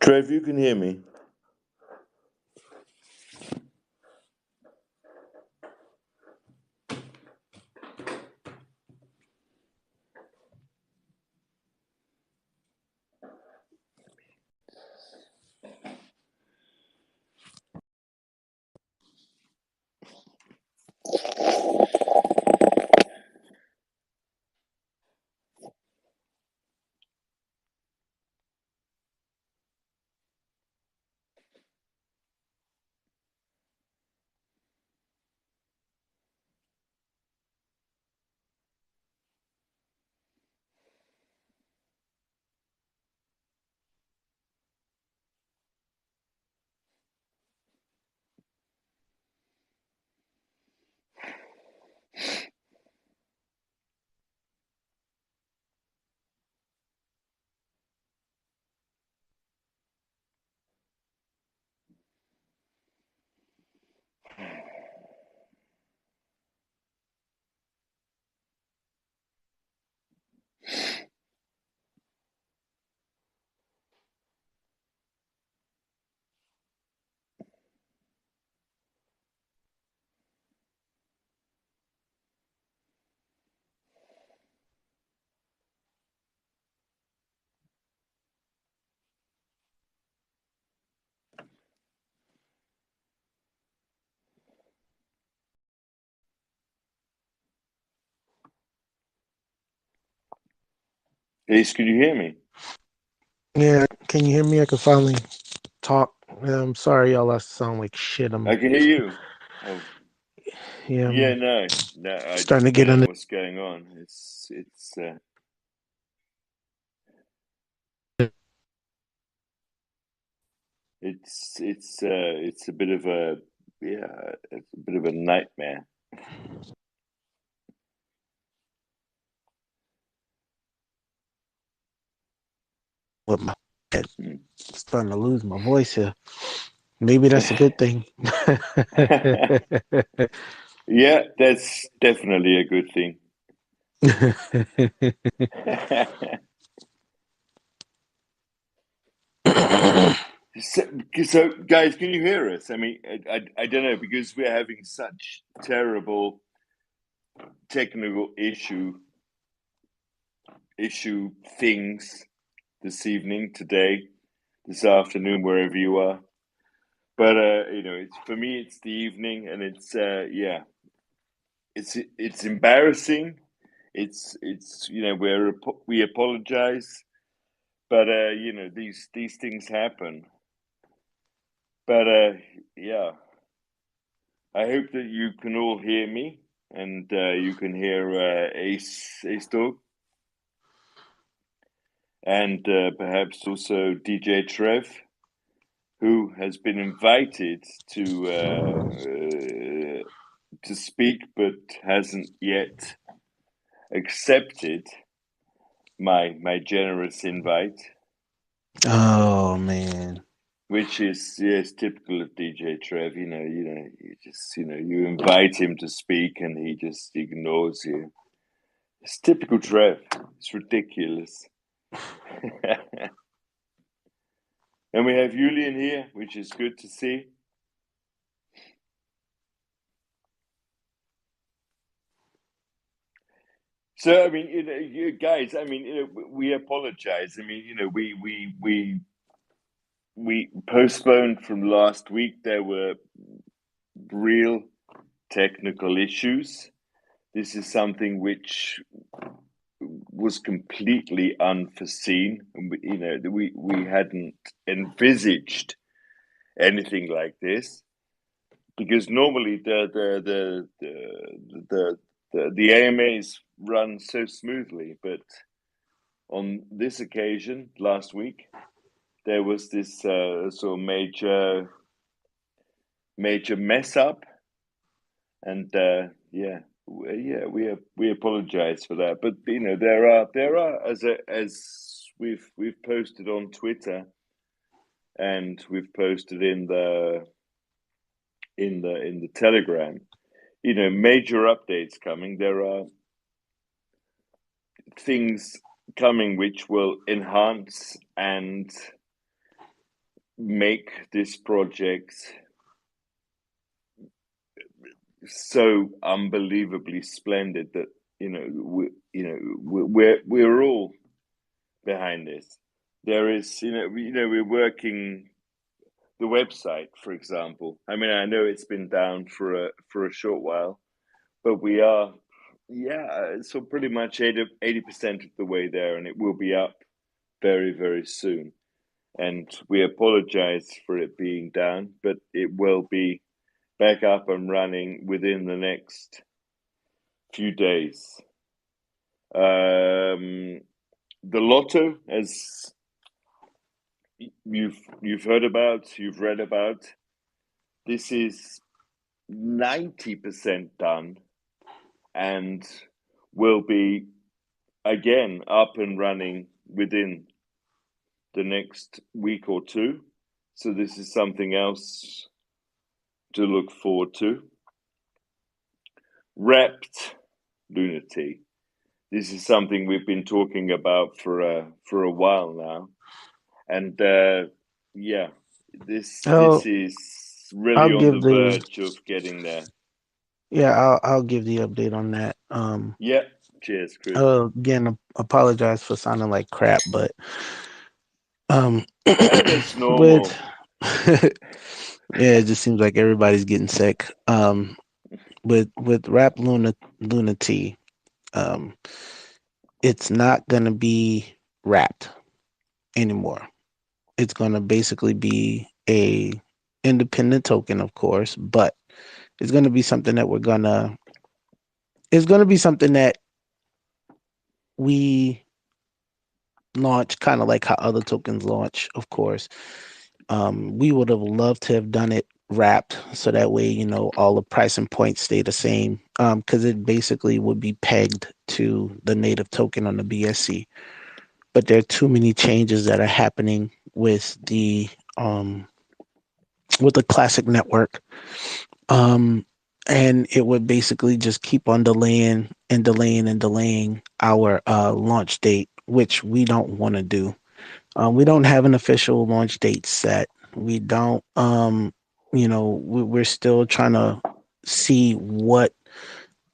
Trev, you can hear me. Ace, can you hear me? Yeah, can you hear me? I can finally talk. I'm sorry, y'all. I sound like shit. I can hear you. Oh, Yeah, yeah, I'm no, I starting to don't get know under. what's going on. It's a bit of a it's a bit of a nightmare. With my head. Hmm. Starting to lose my voice here. Maybe that's a good thing. Yeah, that's definitely a good thing. So, guys, can you hear us? I mean, I don't know, because we're having such terrible technical issue things this evening, today, this afternoon, wherever you are. But it's, for me, it's the evening, and it's embarrassing. It's we apologize, but these things happen. But yeah, I hope that you can all hear me, and you can hear Ace Dog, and perhaps also DJ Trev, who has been invited to speak but hasn't yet accepted my generous invite, Oh man. which is, yes, typical of DJ Trev. You just you invite him to speak and he just ignores you. It's typical Trev. It's ridiculous. And we have Julian here, which is good to see. So, I mean, you guys, I mean, we apologize. I mean, we postponed from last week. There were real technical issues. This is something which was completely unforeseen. We hadn't envisaged anything like this, because normally the AMAs run so smoothly, but on this occasion, last week, there was this sort of major mess up, and we apologize for that. But there are, as we've posted on Twitter, and we've posted in the Telegram, major updates coming. There are things coming which will enhance and make this project so unbelievably splendid that we're all behind this. There is we're working the website, for example. I mean, I know it's been down for a short while, but we are so pretty much 80% of the way there, and it will be up very, very soon. And we apologize for it being down, but it will be back up and running within the next few days. The lotto, as you've heard about, you've read about, this is 90% done and will be again up and running within the next week or two. So this is something else to look forward to. Wrapped Lunati. This is something we've been talking about for a while now, and this is really I'll on the give verge of getting there. I'll give the update on that. Cheers, Chris. Again, apologize for sounding like crap, but That's normal. Yeah, it just seems like everybody's getting sick. With Rap Lunati, it's not gonna be wrapped anymore. It's gonna basically be a independent token, of course, but it's gonna be something that it's gonna be something that we launch, kind of like how other tokens launch, of course. We would have loved to have done it wrapped so that way, all the pricing points stay the same, because it basically would be pegged to the native token on the BSC. But there are too many changes that are happening with the classic network. And it would basically just keep on delaying and delaying and delaying our launch date, which we don't want to do. We don't have an official launch date set. We don't, we're still trying to see what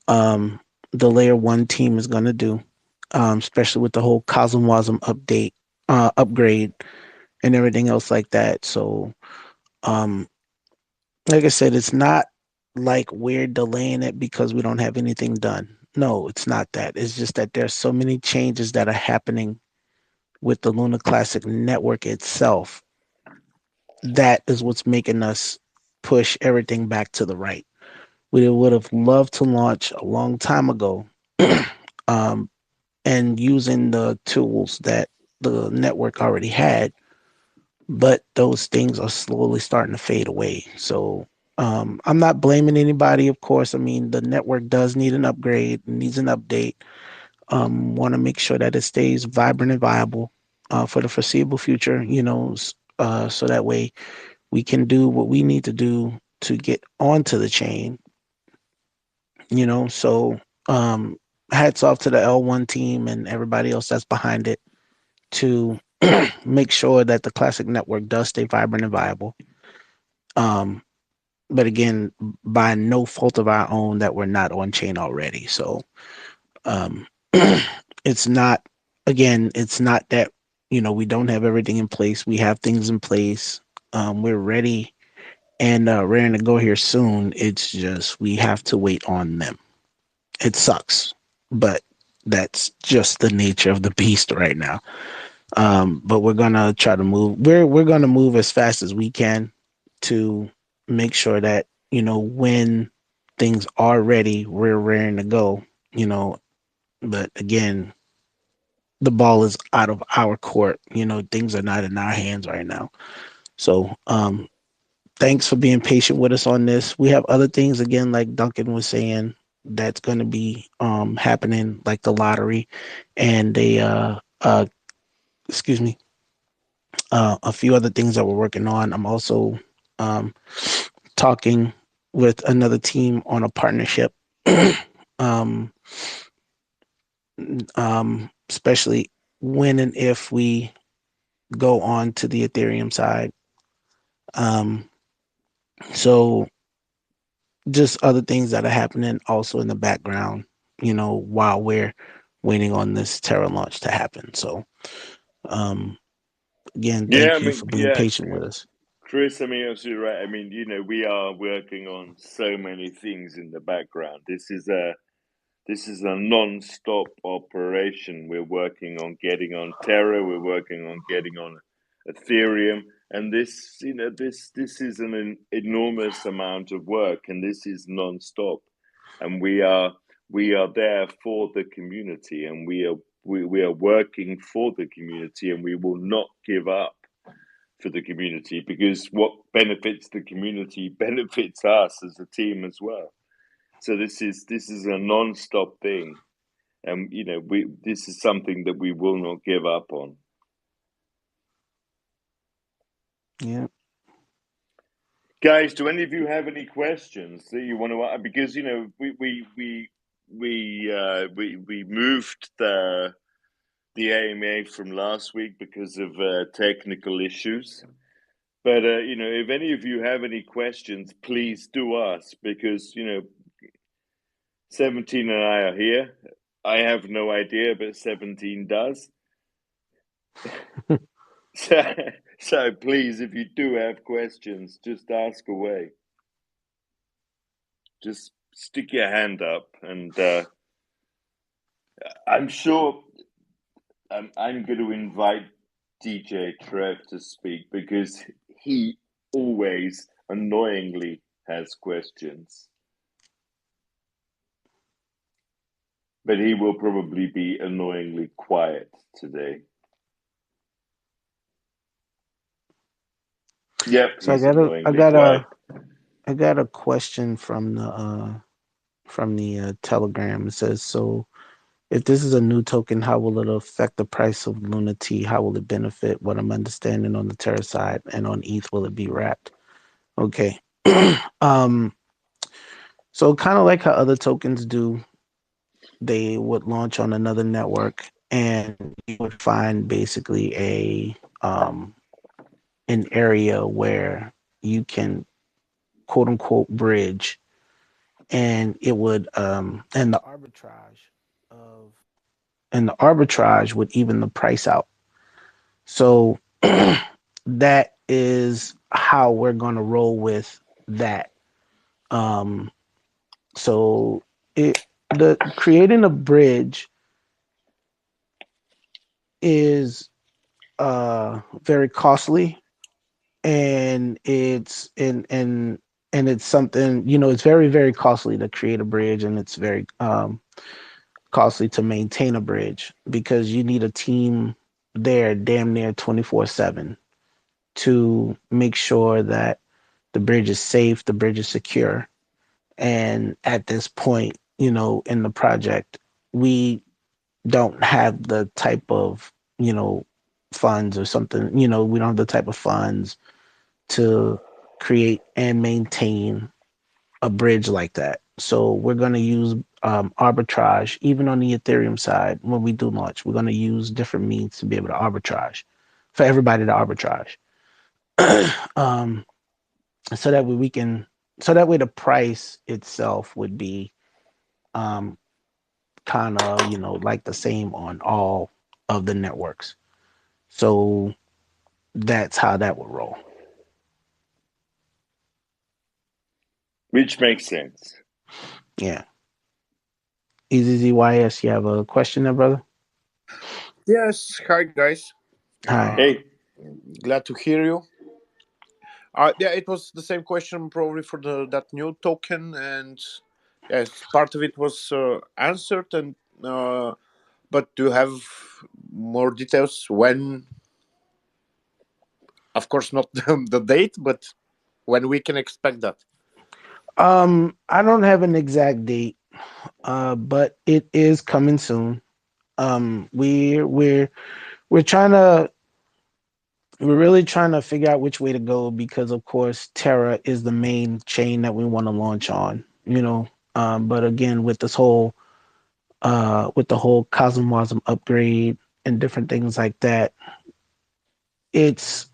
the layer one team is going to do, especially with the whole CosmWasm upgrade, and everything else like that. So, um, like I said, it's not like we're delaying it because we don't have anything done. No, it's not that. It's just that there's so many changes that are happening with the Luna Classic network itself. That is what's making us push everything back to the right. We would have loved to launch a long time ago, um, and using the tools that the network already had, but those things are slowly starting to fade away. So I'm not blaming anybody, of course. I mean, the network does need an upgrade, needs an update. Want to make sure that it stays vibrant and viable for the foreseeable future, so that way we can do what we need to do to get onto the chain, So hats off to the L1 team and everybody else that's behind it to make sure that the classic network does stay vibrant and viable. But again, by no fault of our own that we're not on chain already. So um, it's not, it's not that, we don't have everything in place. We have things in place. We're ready and raring to go here soon. It's just we have to wait on them. It sucks, but that's just the nature of the beast right now. But we're gonna try to move. We're gonna move as fast as we can to make sure that when things are ready, we're raring to go. But again, the ball is out of our court. Things are not in our hands right now. So thanks for being patient with us on this. We have other things, again, like Duncan was saying, that's going to be happening, like the lottery and excuse me, a few other things that we're working on. I'm also um, talking with another team on a partnership, um, especially when and if we go on to the Ethereum side. Um, so just other things that are happening also in the background, while we're waiting on this Terra launch to happen. So, um, again, Yeah, I thank you mean, for being yeah, patient with us. Chris, I mean, absolutely right. I mean, we are working on so many things in the background. This is a non-stop operation. We're working on getting on Terra. We're working on getting on Ethereum, and this is an enormous amount of work, and this is non-stop. And we are there for the community, and we are working for the community, and we will not give up for the community, because what benefits the community benefits us as a team as well. So this is a non-stop thing, and we this is something that we will not give up on. Yeah. Guys, do any of you have any questions that you want to ask? Because we moved the AMA from last week because of technical issues. But if any of you have any questions, please do ask, because 17 and I are here. I have no idea, but 17 does. So please, if you do have questions, just ask away. Just stick your hand up, and I'm sure I'm going to invite DJ Trev to speak, because he always annoyingly has questions. But he will probably be annoyingly quiet today. Yep, So he's annoyingly quiet. I got a question from the Telegram. It says, so if this is a new token, how will it affect the price of Luna T? How will it benefit what I'm understanding on the Terra side, and on ETH will it be wrapped? Okay. um, so kind of like how other tokens do, they would launch on another network, and you would find basically an area where you can quote unquote bridge, and it would of and the arbitrage would even the price out. So that is how we're going to roll with that. Um, so it the creating a bridge is very costly, and it's something, it's very, very costly to create a bridge, and it's very costly to maintain a bridge, because you need a team there damn near 24/7 to make sure that the bridge is safe, the bridge is secure. And at this point, in the project, we don't have the type of, funds or something, we don't have the type of funds to create and maintain a bridge like that. So we're going to use arbitrage, even on the Ethereum side. When we do launch, we're going to use different means to be able to arbitrage, for everybody to arbitrage. um, so that way the price itself would be um, kind of, like the same on all of the networks. So that's how that would roll. Which makes sense. Yeah. EZZYS, you have a question there, brother? Yes, hi guys. Hi. Hey, Glad to hear you. Yeah, it was the same question probably for that new token, and yes, part of it was answered. And but do you have more details when? Of course, not the date, but when we can expect that. I don't have an exact date, but it is coming soon. We're trying to we're really trying to figure out which way to go, because of course Terra is the main chain that we want to launch on, but again, with the whole Cosmosm upgrade and different things like that, it's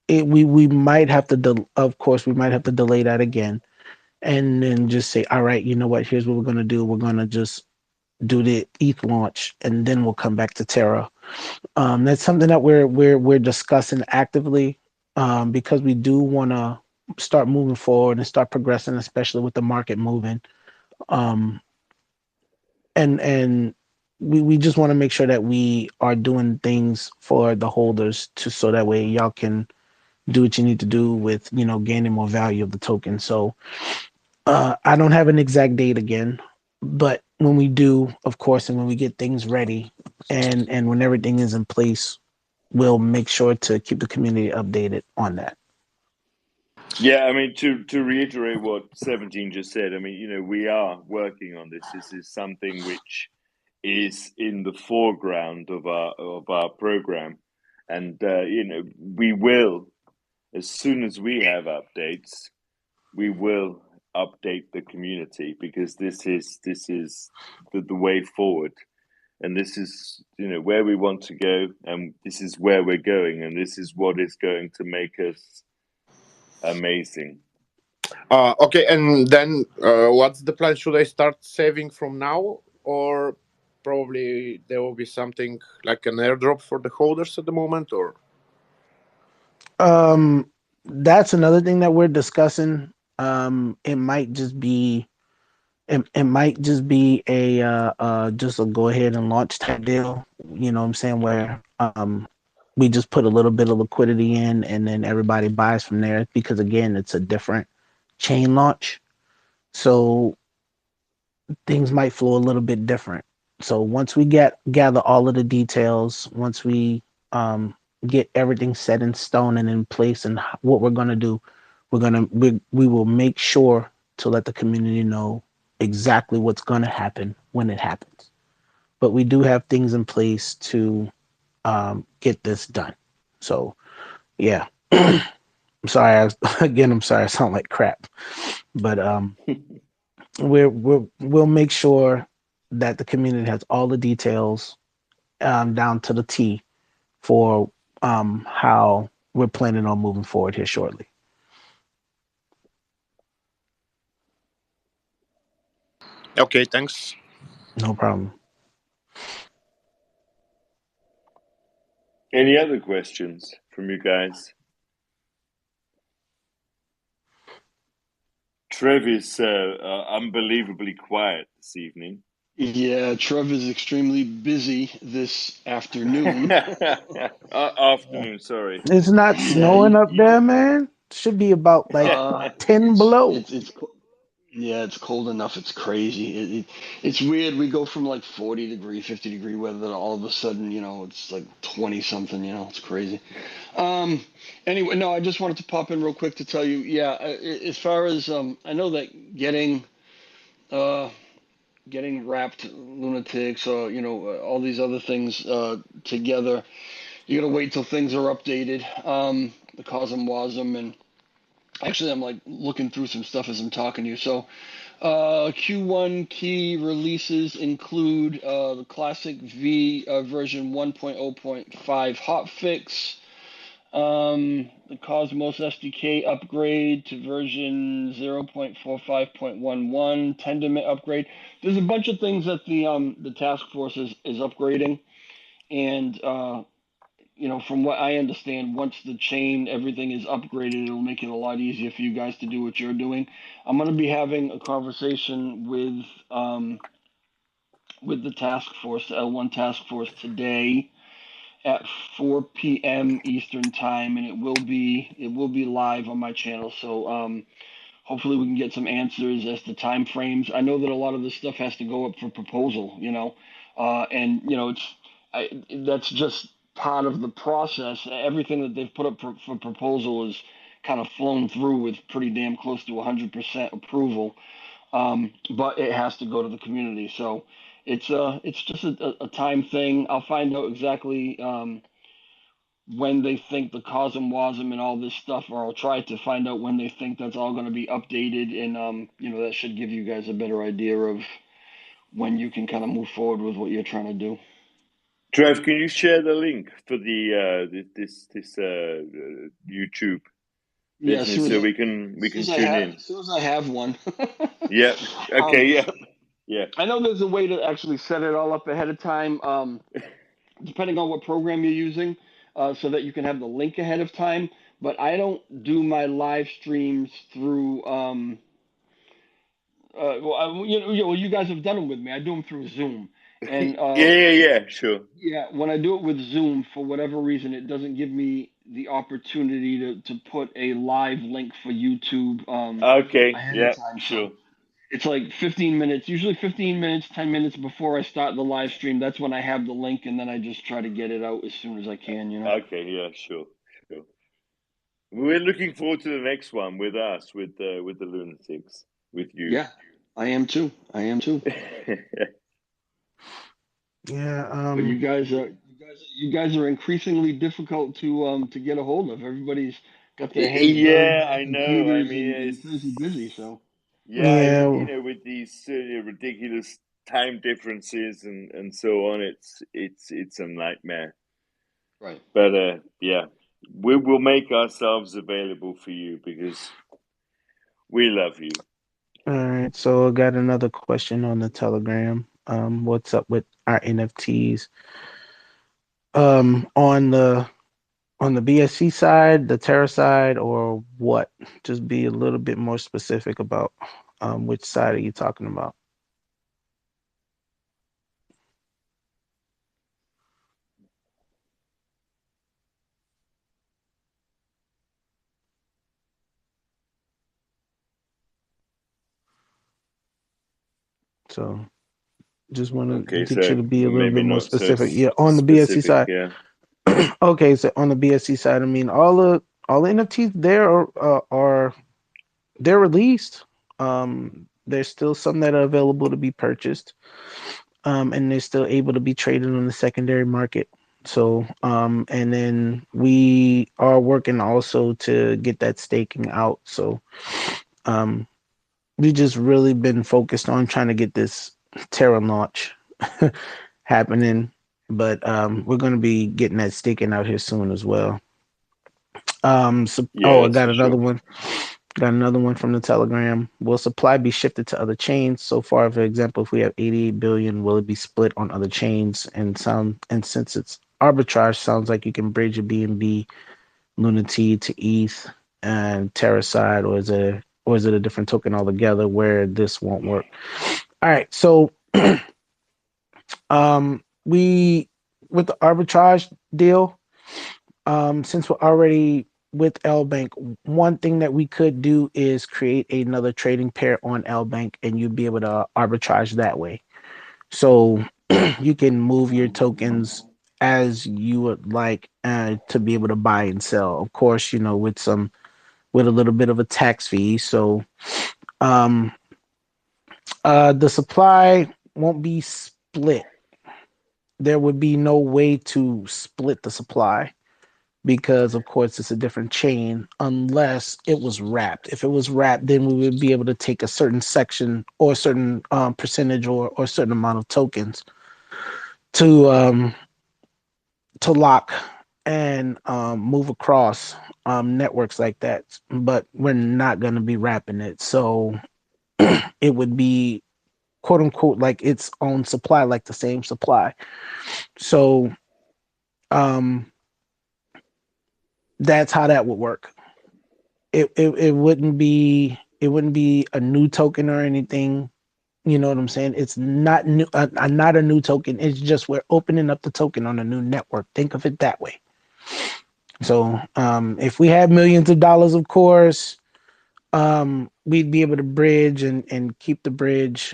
we might have to of course we might have to delay that again, and then just say, all right, you know what? Here's what we're gonna do. We're gonna just do the ETH launch, and then we'll come back to Terra. That's something that we're discussing actively, because we do want to start moving forward and start progressing, especially with the market moving. Um, and we just want to make sure that we are doing things for the holders to so that way y'all can do what you need to do with gaining more value of the token. So I don't have an exact date again, but when we do, of course, and when we get things ready, and when everything is in place, we'll make sure to keep the community updated on that. Yeah, I mean, to reiterate what 17 just said, I mean, we are working on this. This is something which is in the foreground of our program, and we will, as soon as we have updates, we will update the community, because this is the way forward, and this is where we want to go, and this is where we're going, and this is what is going to make us amazing. Okay, and then what's the plan? Should I start saving from now, or probably there will be something like an airdrop for the holders at the moment, or? That's another thing that we're discussing. It might just be it might just be a just a go ahead and launch type deal. You know what I'm saying? Where we just put a little bit of liquidity in, and then everybody buys from there, because again, it's a different chain launch. So things might flow a little bit different. So once we gather all of the details, once we get everything set in stone and in place, and what we're gonna do, we will make sure to let the community know exactly what's gonna happen when it happens. But we do have things in place to get this done. So yeah, I'm sorry. I'm sorry. I sound like crap, but we'll make sure that the community has all the details down to the T for how we're planning on moving forward here shortly. Okay, thanks. No problem. Any other questions from you guys? Trev is unbelievably quiet this evening. Yeah, Trev is extremely busy this afternoon. Afternoon, sorry. It's not Yeah, snowing up there, man. Should be about like 10 below. yeah, it's cold enough. It's crazy. It's weird. We go from like 40-degree, 50-degree weather to all of a sudden, it's like 20 something. It's crazy. Anyway, no, I just wanted to pop in real quick to tell you. Yeah, as far as I know that getting wrapped lunatics or all these other things together, you gotta wait till things are updated. The Cosm Wasm, and actually I'm like looking through some stuff as I'm talking to you. So Q1 key releases include the classic V version 1.0.5 hotfix, the Cosmos SDK upgrade to version 0.45.11, Tendermint upgrade. There's a bunch of things that the task force is upgrading, and from what I understand, once the chain everything is upgraded, it'll make it a lot easier for you guys to do what you're doing. I'm going to be having a conversation with the task force, the L1 task force, today at 4 p.m. Eastern time, and it will be live on my channel. So hopefully we can get some answers as to time frames. I know that a lot of this stuff has to go up for proposal, and that's just part of the process. Everything that they've put up for proposal is kind of flown through with pretty damn close to 100% approval, but it has to go to the community. So it's just a time thing. I'll find out exactly when they think the COSM, WASM, and all this stuff, or I'll try to find out when they think that's all going to be updated, and that should give you guys a better idea of when you can kind of move forward with what you're trying to do. Trev, can you share the link for the this YouTube business so we can tune in? As soon as I have one. Yeah. Okay. Yeah. Yeah. I know there's a way to actually set it all up ahead of time, depending on what program you're using, so that you can have the link ahead of time. But I don't do my live streams through. Well, you guys have done them with me. I do them through Zoom, and Yeah. Sure. yeah, when I do it with Zoom, for whatever reason, it doesn't give me the opportunity to put a live link for YouTube Okay. ahead Yeah. of time. Sure. So it's like 15 minutes, usually 15 minutes, 10 minutes before I start the live stream. That's when I have the link, and then I just try to get it out as soon as I can, Okay. Yeah. Sure. Sure. We're looking forward to the next one with us, with the Lunatics, with you. Yeah, I am too. Yeah. But you guys are increasingly difficult to get a hold of. Everybody's got their heads buried Yeah, in their I know. I computers mean, and crazy busy. So yeah, Yeah. with these ridiculous time differences and so on, it's a nightmare. right. But yeah, we will make ourselves available for you because we love you. All right. So I got another question on the Telegram. What's up with our NFTs? On the BSC side, the Terra side, or what? Just be a little bit more specific about which side are you talking about? So just want to Okay, get you so to be a little maybe bit more not so specific. Yeah, on the BSC specific. side. Yeah. Okay, so on the BSC side, I mean all the NFTs there are they're released. There's still some that are available to be purchased, and they're still able to be traded on the secondary market. So, and then we are working also to get that staking out. So, um, we just really been focused on trying to get this Terra launch happening, but we're going to be getting that staking out here soon as well. So, Yeah, I that's got for another sure. one. Got another one from the Telegram. Will supply be shifted to other chains? So far, for example, if we have 88 billion, will it be split on other chains? And since it's arbitrage, sounds like you can bridge a BNB Lunati to ETH and Terra side, or is it a different token altogether where this won't work? All right, so we with the arbitrage deal, since we're already with LBank, one thing that we could do is create another trading pair on LBank, and you'd be able to arbitrage that way. So you can move your tokens as you would like to be able to buy and sell. Of course, with a little bit of a tax fee. So um, the supply won't be split. There would be no way to split the supply because of course it's a different chain unless it was wrapped. If it was wrapped, then we would be able to take a certain section or a certain percentage or a certain amount of tokens to lock and move across networks like that. But we're not going to be wrapping it, so it would be quote unquote like its own supply, like the same supply. So um, that's how that would work. It wouldn't be a new token or anything. You know what I'm saying? It's not new, not a new token. It's just we're opening up the token on a new network. Think of it that way. So if we had millions of dollars, of course, we'd be able to bridge and keep the bridge,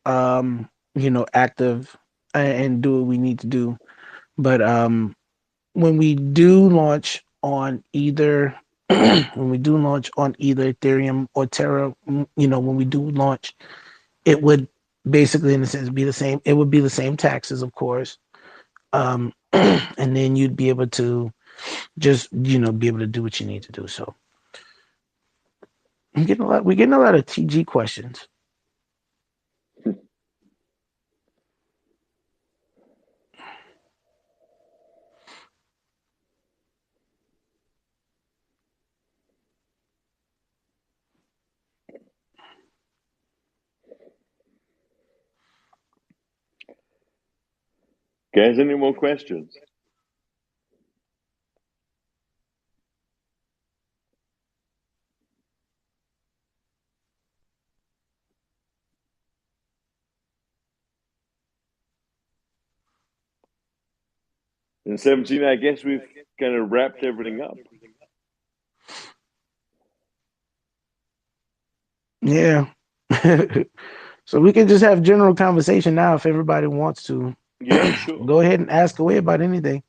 active and do what we need to do. But when we do launch on either when we do launch on either Ethereum or Terra, when we do launch, it would basically, in a sense, be the same. It would be the same taxes, of course, and then you'd be able to just be able to do what you need to do. So we're getting a lot of TG questions. Guys, any more questions? And 17, I guess we've kind of wrapped everything up. Yeah. So we can just have general conversation now if everybody wants to. Yeah, sure. Go ahead and ask away about anything.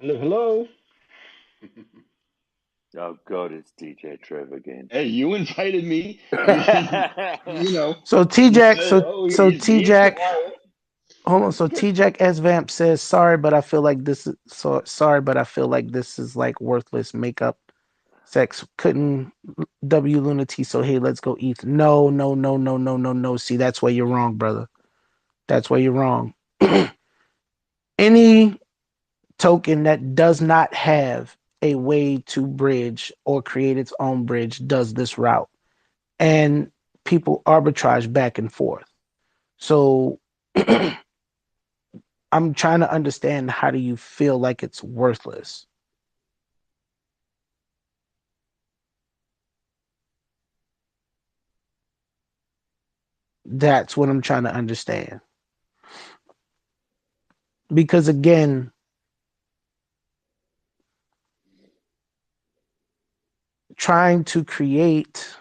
Hello. Oh God, it's DJ Trev again. Hey, you invited me. You know. So You T-Jack, said, "Oh, so he's T-Jack, quiet." hold on. So T-Jack S Vamp says, sorry, but I feel like this is sorry, but I feel like this is like worthless makeup sex. Couldn't W Lunati, so hey, let's go ETH. No, no, no, no, no, no, no. See, that's why you're wrong, brother. That's why you're wrong. Any token that does not have a way to bridge or create its own bridge does this route. And people arbitrage back and forth. So I'm trying to understand, how do you feel like it's worthless? That's what I'm trying to understand. Because again, trying to create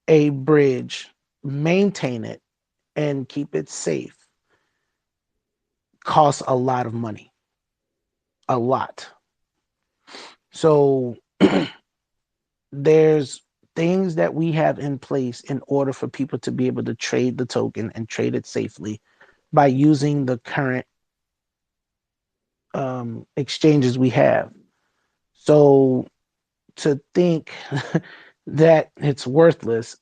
a bridge, maintain it, and keep it safe costs a lot of money. A lot. So there's things that we have in place in order for people to be able to trade the token and trade it safely by using the current exchanges we have. So to think that it's worthless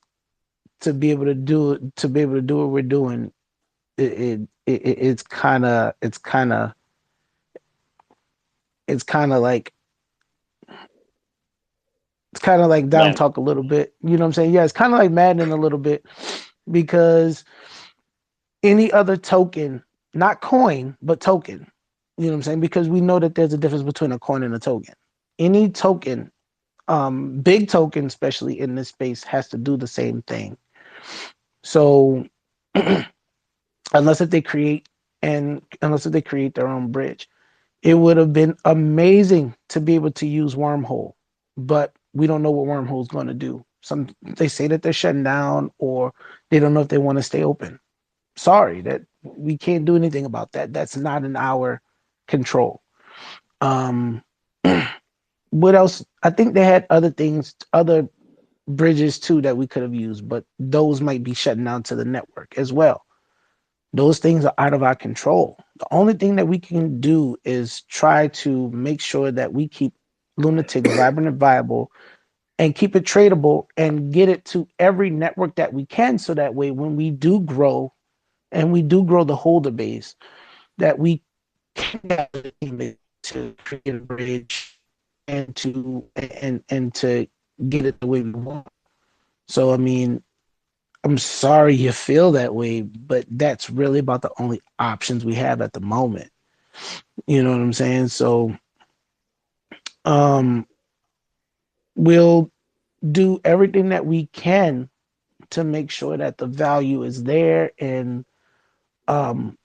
to be able to do what we're doing, it's kind of like down Man, talk a little bit. You know what I'm saying? Yeah, it's kind of like maddening a little bit, because any other token, not coin, but token, you know what I'm saying? Because we know that there's a difference between a coin and a token. Any token, big token, especially in this space, has to do the same thing. So unless if they create unless if they create their own bridge, it would have been amazing to be able to use Wormhole, but we don't know what Wormhole is going to do. Some they say that they're shutting down, or they don't know if they want to stay open. Sorry, that we can't do anything about that. That's not in our control. Um, what else? I think they had other things, other bridges too that we could have used, but those might be shutting down to the network as well. Those things are out of our control. The only thing that we can do is try to make sure that we keep Lunatics vibrant and viable, and keep it tradable, and get it to every network that we can, so that way when we do grow, and we do grow the holder base, that we can to create a bridge, and to get it the way we want. So I mean, I'm sorry you feel that way, but that's really about the only options we have at the moment. You know what I'm saying? So um we'll do everything that we can to make sure that the value is there, and um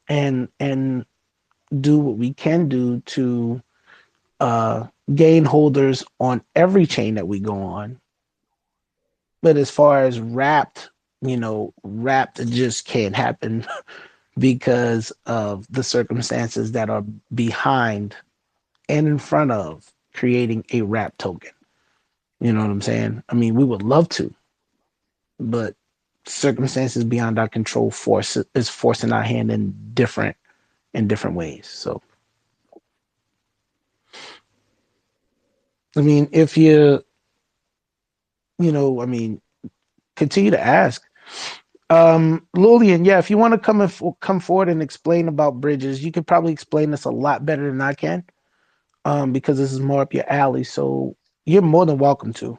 and do what we can do to gain holders on every chain that we go on. But as far as wrapped, wrapped just can't happen because of the circumstances that are behind and in front of creating a wrap token. You know what I'm saying? I mean, we would love to, but circumstances beyond our control is forcing our hand in different ways. So I mean, if I mean, continue to ask. Lillian, yeah, if you want to come forward and explain about bridges, you could probably explain this a lot better than I can. because this is more up your alley. So you're more than welcome to.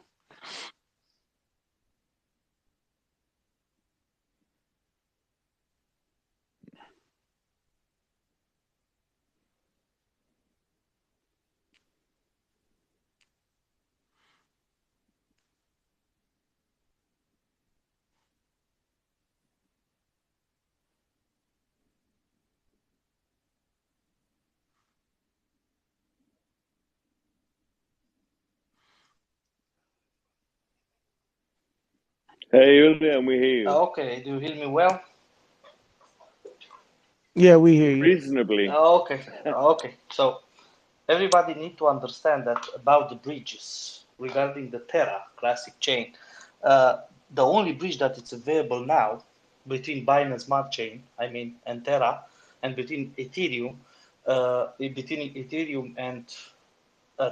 Hey, Julian, we hear you. Okay, do you hear me well? Yeah, we hear you. Reasonably. Okay, okay. So everybody need to understand that about the bridges regarding the Terra classic chain. The only bridge that is available now between Binance Smart Chain, and Terra, and between Ethereum, and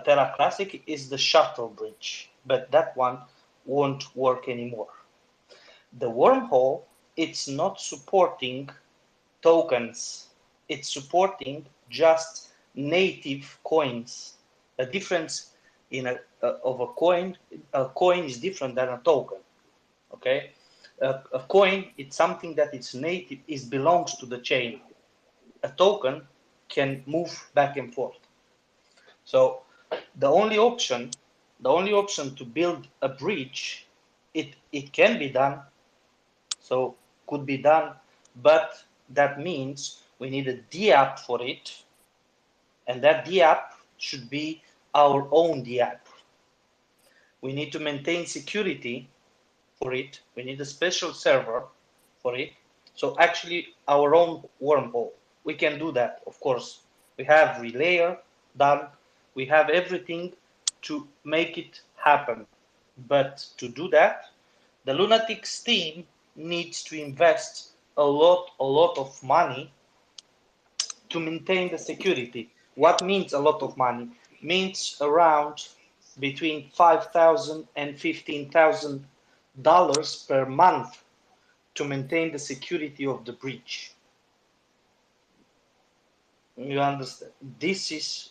Terra Classic is the shuttle bridge, but that one won't work anymore. The wormhole, it's not supporting tokens, it's supporting just native coins. A difference of a coin is different than a token. Okay, a coin, it's something that it's native, it belongs to the chain. A token can move back and forth. So the only option to build a bridge, it can be done, so could be done, but that means we need a DApp for it, and that DApp should be our own DApp. We need to maintain security for it. We need a special server for it. So actually our own wormhole. We can do that, of course. We have relayer done. We have everything to make it happen. But to do that, the Lunatics team needs to invest a lot of money to maintain the security. What means a lot of money? Means around between $5,000 and $15,000 per month to maintain the security of the bridge. You understand? This is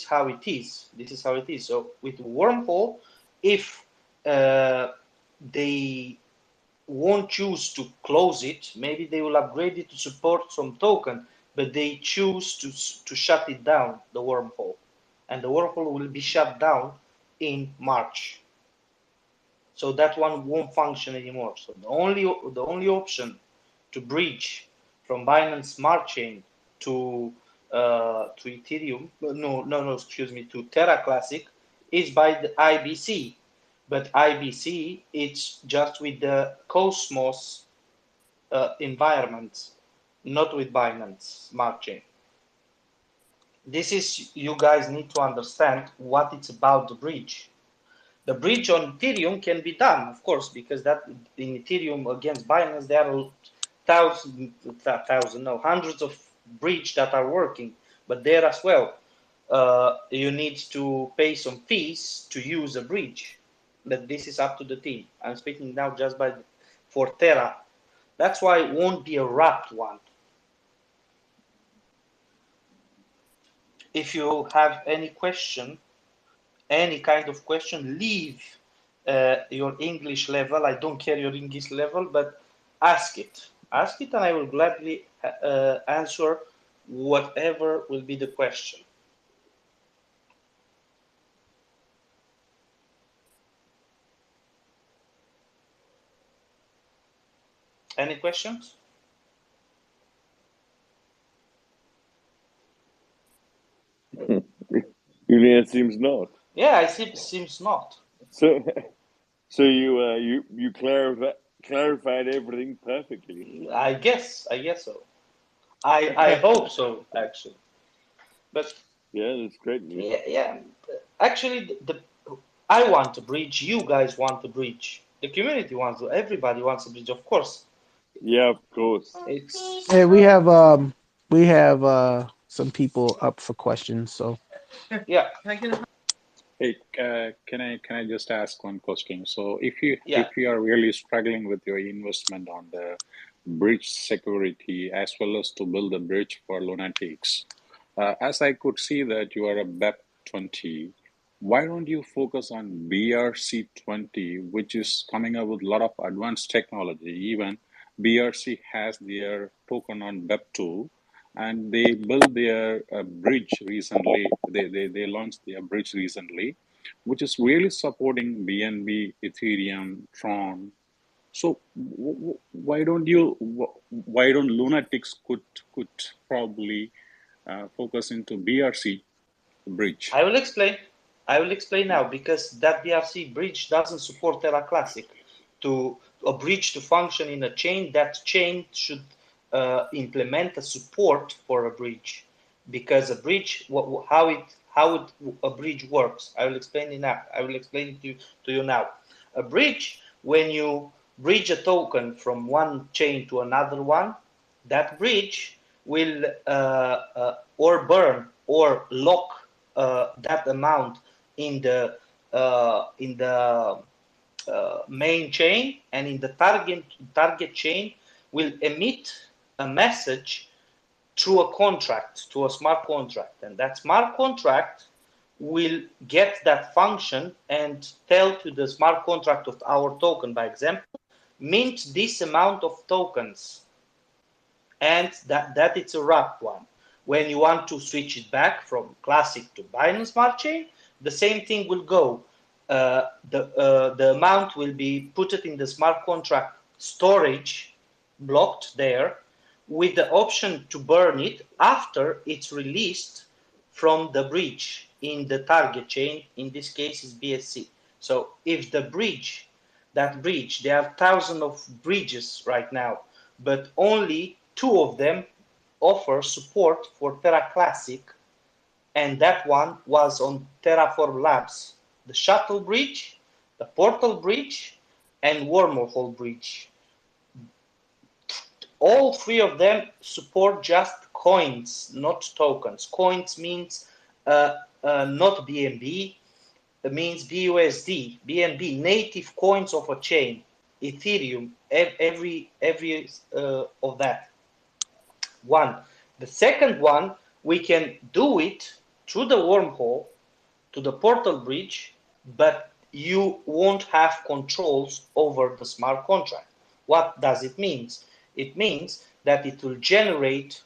how it is. This is how it is. So with wormhole, if they won't choose to close it, maybe they will upgrade it to support some token, but they choose to shut it down, the wormhole, and the wormhole will be shut down in March. So that one won't function anymore. So the only option to bridge from Binance Smart Chain to Ethereum, to Terra Classic is by the IBC. But IBC, it's just with the Cosmos environment, not with Binance Smart Chain. This is, you guys need to understand what it's about, the bridge. The bridge on Ethereum can be done, of course, because that in Ethereum against Binance, there are hundreds of bridge that are working, but there as well, you need to pay some fees to use a bridge. But this is up to the team. I'm speaking now just for Terra. That's why it won't be a wrapped one. If you have any question, any kind of question, leave your English level. I don't care your English level, but ask it. Ask it, and I will gladly answer whatever will be the question. Any questions? Julian seems not. Yeah, I see. Seems not. So you clarified everything perfectly. I guess so. I hope so, actually. But yeah, that's great news. Yeah. Actually, I want to bridge. You guys want to bridge. The community wants to. Everybody wants to bridge, of course. Yeah, of course. Hey, we have some people up for questions. So yeah. Hey, can I just ask one question? So if you are really struggling with your investment on the bridge security as well as to build a bridge for Lunatics, as I could see that you are a BEP BRC20, why don't you focus on BRC20, which is coming up with a lot of advanced technology? Even BRC has their token on Web2, and they built their bridge recently. They launched their bridge recently, which is really supporting BNB, Ethereum, Tron. So why don't Lunatics could probably focus into BRC bridge? I will explain. I will explain now, because that BRC bridge doesn't support Terra Classic. To a bridge to function in a chain, that chain should implement a support for a bridge, because a bridge, how a bridge works. I will explain it now. I will explain it to you now. A bridge, when you bridge a token from one chain to another one, that bridge will or burn or lock that amount in the main chain, and in the target chain will emit a message through a contract, to a smart contract, and that smart contract will get that function and tell to the smart contract of our token, by example, mint this amount of tokens, and that it's a wrapped one. When you want to switch it back from Classic to Binance Smart Chain, the same thing will go. The amount will be put it in the smart contract storage, blocked there, with the option to burn it after it's released from the bridge in the target chain. In this case is BSC. So if the bridge, there are thousands of bridges right now, but only 2 of them offer support for Terra Classic, and that one was on Terraform Labs, the Shuttle Bridge, the Portal Bridge, and Wormhole Bridge. All 3 of them support just coins, not tokens. Coins means not BNB, it means BUSD, BNB, native coins of a chain, Ethereum, every of that. One. The second one, we can do it through the wormhole to the portal bridge, but you won't have controls over the smart contract. What does it mean? It means that it will generate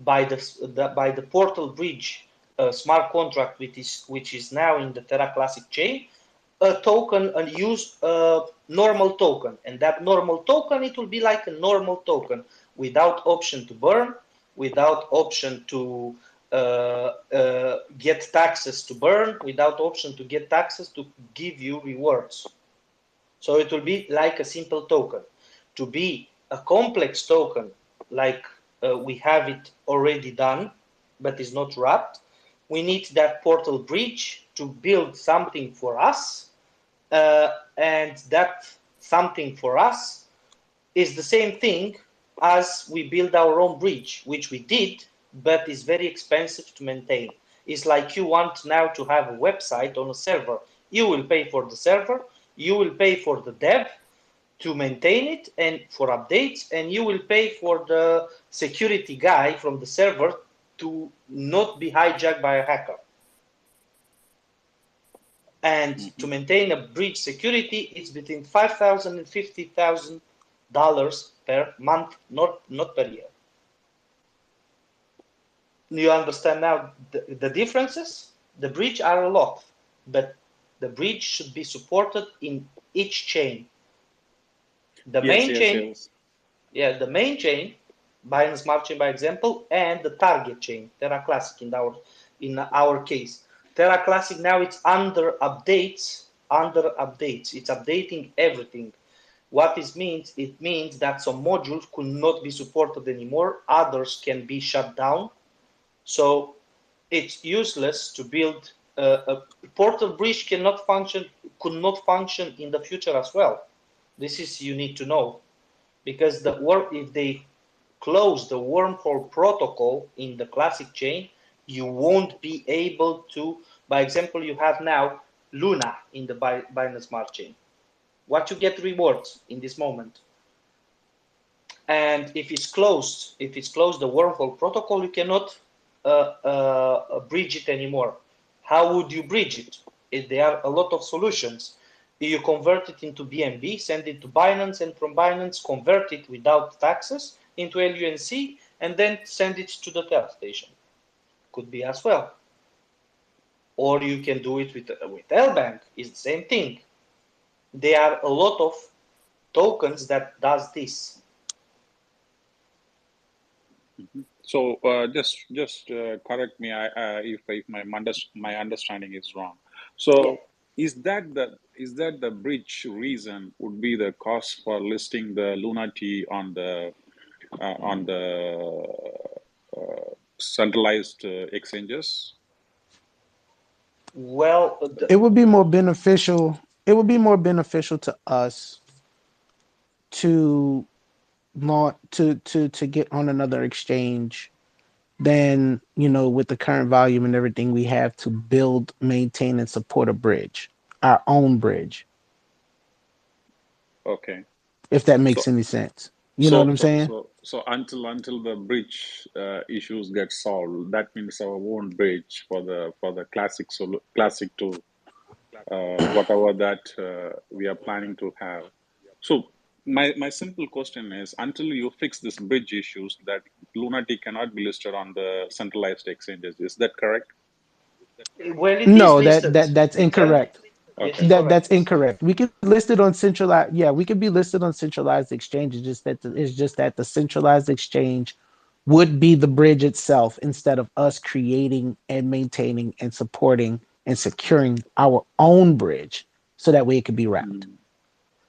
by the portal bridge smart contract, which is now in the Terra Classic chain, a token, a normal token, and that normal token, it will be like a normal token without option to burn, without option to get taxes to burn, without option to get taxes to give you rewards. So it will be like a simple token. To be a complex token, like we have it already done, but is not wrapped, we need that portal bridge to build something for us, and that something for us is the same thing as we build our own bridge, which we did, but is very expensive to maintain. It's like you want now to have a website on a server. You will pay for the server, you will pay for the dev to maintain it and for updates, and you will pay for the security guy from the server to not be hijacked by a hacker. And to maintain a bridge security, it's between $5,000 and $50,000 per month, not per year. You understand now the differences? The bridge are a lot, but the bridge should be supported in each chain. The main chain, yeah, the main chain, Binance Smart Chain, by example, and the target chain, Terra Classic in our case. Terra Classic now it's under updates. It's updating everything. What this means, it means that some modules could not be supported anymore. Others can be shut down. So it's useless to build a portal bridge could not function in the future as well. This is, you need to know, because if they close the wormhole protocol in the classic chain, you won't be able to. By example, you have now Luna in the Binance Smart Chain. What you get rewards in this moment. And if it's closed, the wormhole protocol, you cannot bridge it anymore. How would you bridge it? There are a lot of solutions. You convert it into BNB, send it to Binance, and from Binance convert it without taxes into LUNC, and then send it to the Terra station. Could be as well. Or you can do it with LBank. It's the same thing. There are a lot of tokens that does this. So just correct me if my understanding is wrong. So is that the bridge reason would be the cost for listing the Lunati on the centralized exchanges? Well, it would be more beneficial. It would be more beneficial to us to to get on another exchange than, you know, with the current volume and everything we have, to build, maintain, and support a bridge, our own bridge. Okay. If that makes any sense. You know what I'm saying? So until the bridge issues get solved, that means our own bridge for the classic to whatever that we are planning to have. So my simple question is, until you fix this bridge issues, that Lunati cannot be listed on the centralized exchanges. Is that correct? Well, it No, is listed. that's incorrect. Okay. That's incorrect. We could be listed on centralized. Yeah, we could be listed on centralized exchanges. It's just that the centralized exchange would be the bridge itself, instead of us creating and maintaining and supporting and securing our own bridge, so that way it could be wrapped.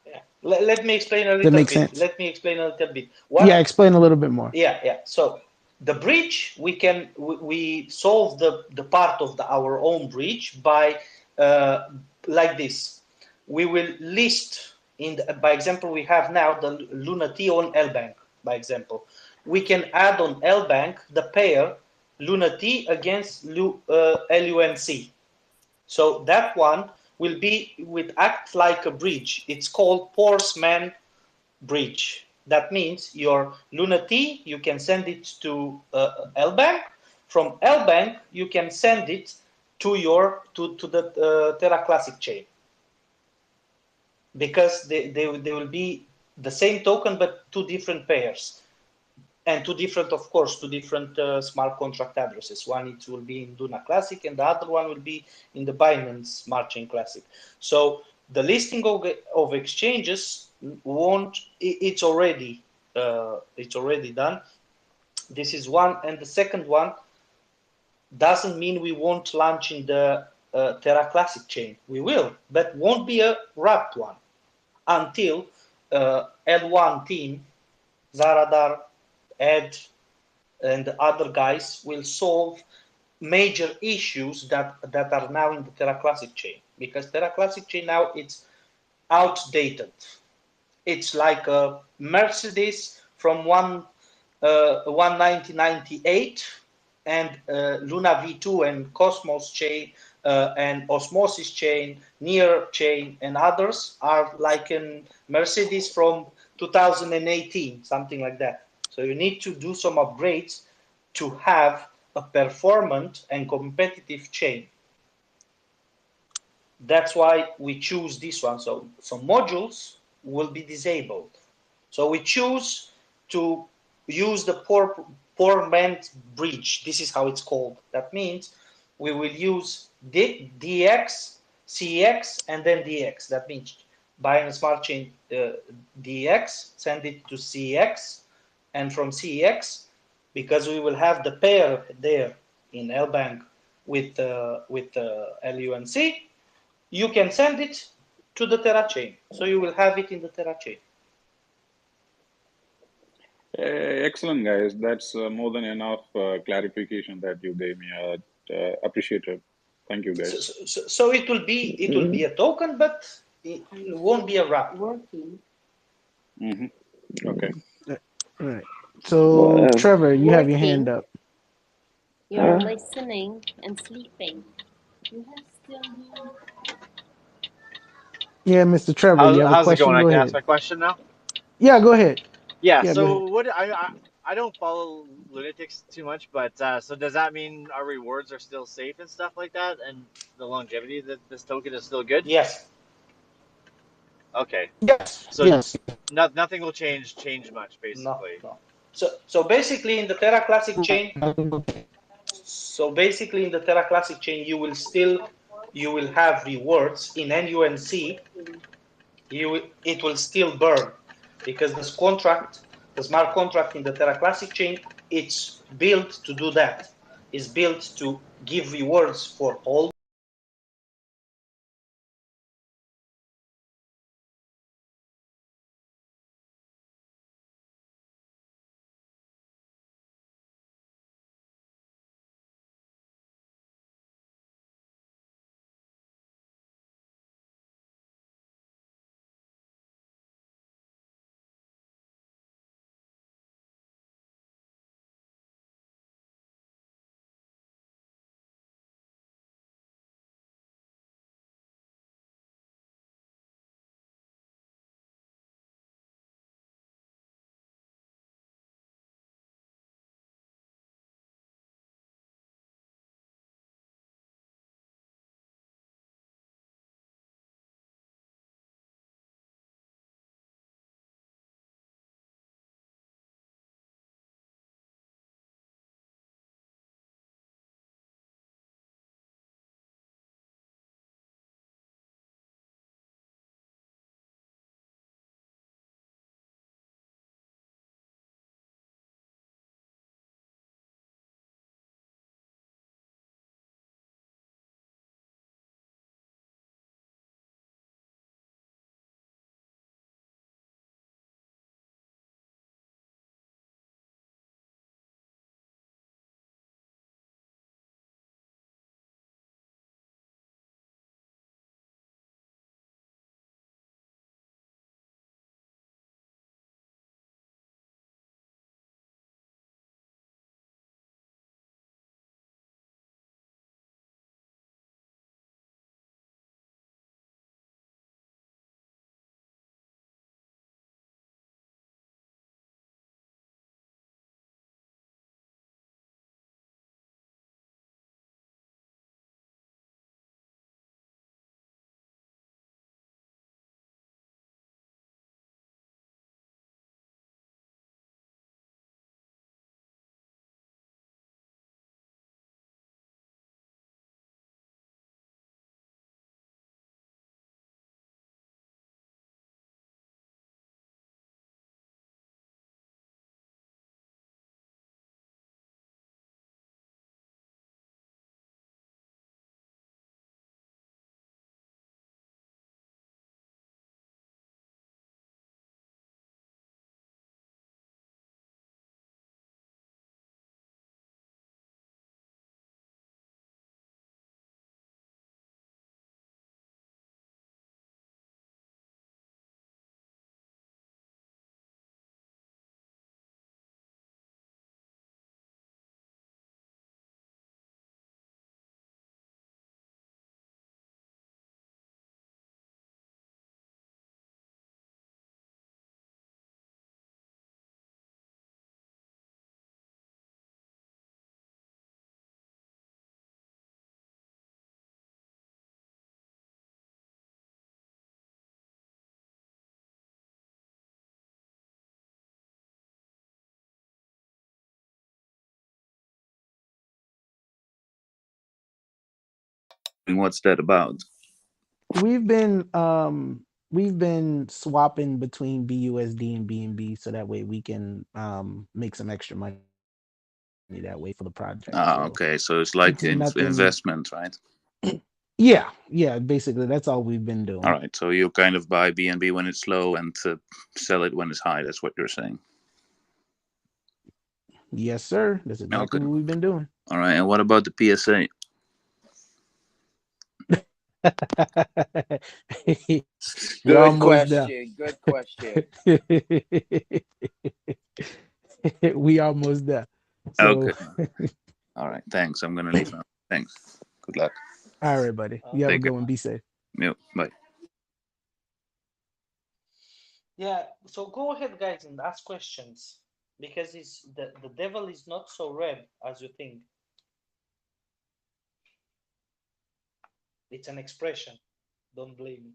Yeah. Let me explain a little That makes bit. sense. Let me explain a little bit. Yeah, explain a little bit more. Yeah. So the bridge, we solve the part of our own bridge by like this. We will list by example, we have now the Lunati on LBank. By example, we can add on LBank the pair Lunati against LUNC. So that one will act like a bridge. It's called Portsman bridge. That means your Lunati, you can send it to LBank. From LBank, you can send it to the Terra Classic chain, because they will be the same token but two different pairs, and two different smart contract addresses. One it will be in Luna Classic, and the other one will be in the Binance Smart Chain Classic. So the listing of exchanges it's already done. This is one, and the second one doesn't mean we won't launch in the Terra Classic chain. We will, but won't be a wrapped one until L1 team, Zaradar, Ed, and the other guys will solve major issues that are now in the Terra Classic chain, because Terra Classic chain now it's outdated. It's like a Mercedes from 1998, and Luna V2 and Cosmos chain and Osmosis chain, Near chain, and others are like a Mercedes from 2018, something like that. So you need to do some upgrades to have a performant and competitive chain. That's why we choose this one. So some modules will be disabled. So we choose to use the Portsman bridge. This is how it's called. That means we will use DX, CX, and then DX. That means buying a smart chain DX, send it to CX, and from CX, because we will have the pair there in LBank with LUNC, you can send it to the Terra chain. So you will have it in the Terra chain. Excellent, guys. That's more than enough clarification that you gave me. Appreciate it. Thank you, guys. So it will be a token, but it won't be a wrap. Mm-hmm. Okay. All right. So Trevor, you have your hand up. You're listening and sleeping. You have still. Yeah, Mr. Trevor, you have a How's it question? going? I Go can ahead. ask my question now. Yeah, go ahead. Yeah. Yeah, go So ahead. what I don't follow Lunatics too much, but so does that mean our rewards are still safe and stuff like that, and the longevity that this token is still good? Yes. Okay. Yes. So Yes. nothing will change much, No. basically. No. So basically, in the Terra Classic chain. So basically, in the Terra Classic chain, you will have rewards in NUNC. It will still burn because this contract, the smart contract in the Terra Classic chain, it's built to do that. It's built to give rewards for all. What's that about? We've been swapping between BUSD and BNB so that way we can make some extra money that way for the project. So Okay. So it's it's like nothing. investment, right? Yeah, basically that's all we've been doing. All right. So you kind of buy BNB when it's low and sell it when it's high. That's what you're saying. Yes, sir. That's exactly Okay. what we've been doing. All right. And what about the PSA? We're Good almost there. question. Good question. We almost there. So, Okay. All right. Thanks. I'm gonna leave now. Thanks. Good luck. all right, buddy. You have a Take good care. one. Be safe. Yep. Bye. Yeah. So go ahead, guys, and ask questions. because it's the devil is not so red as you think. It's an expression. Don't blame me.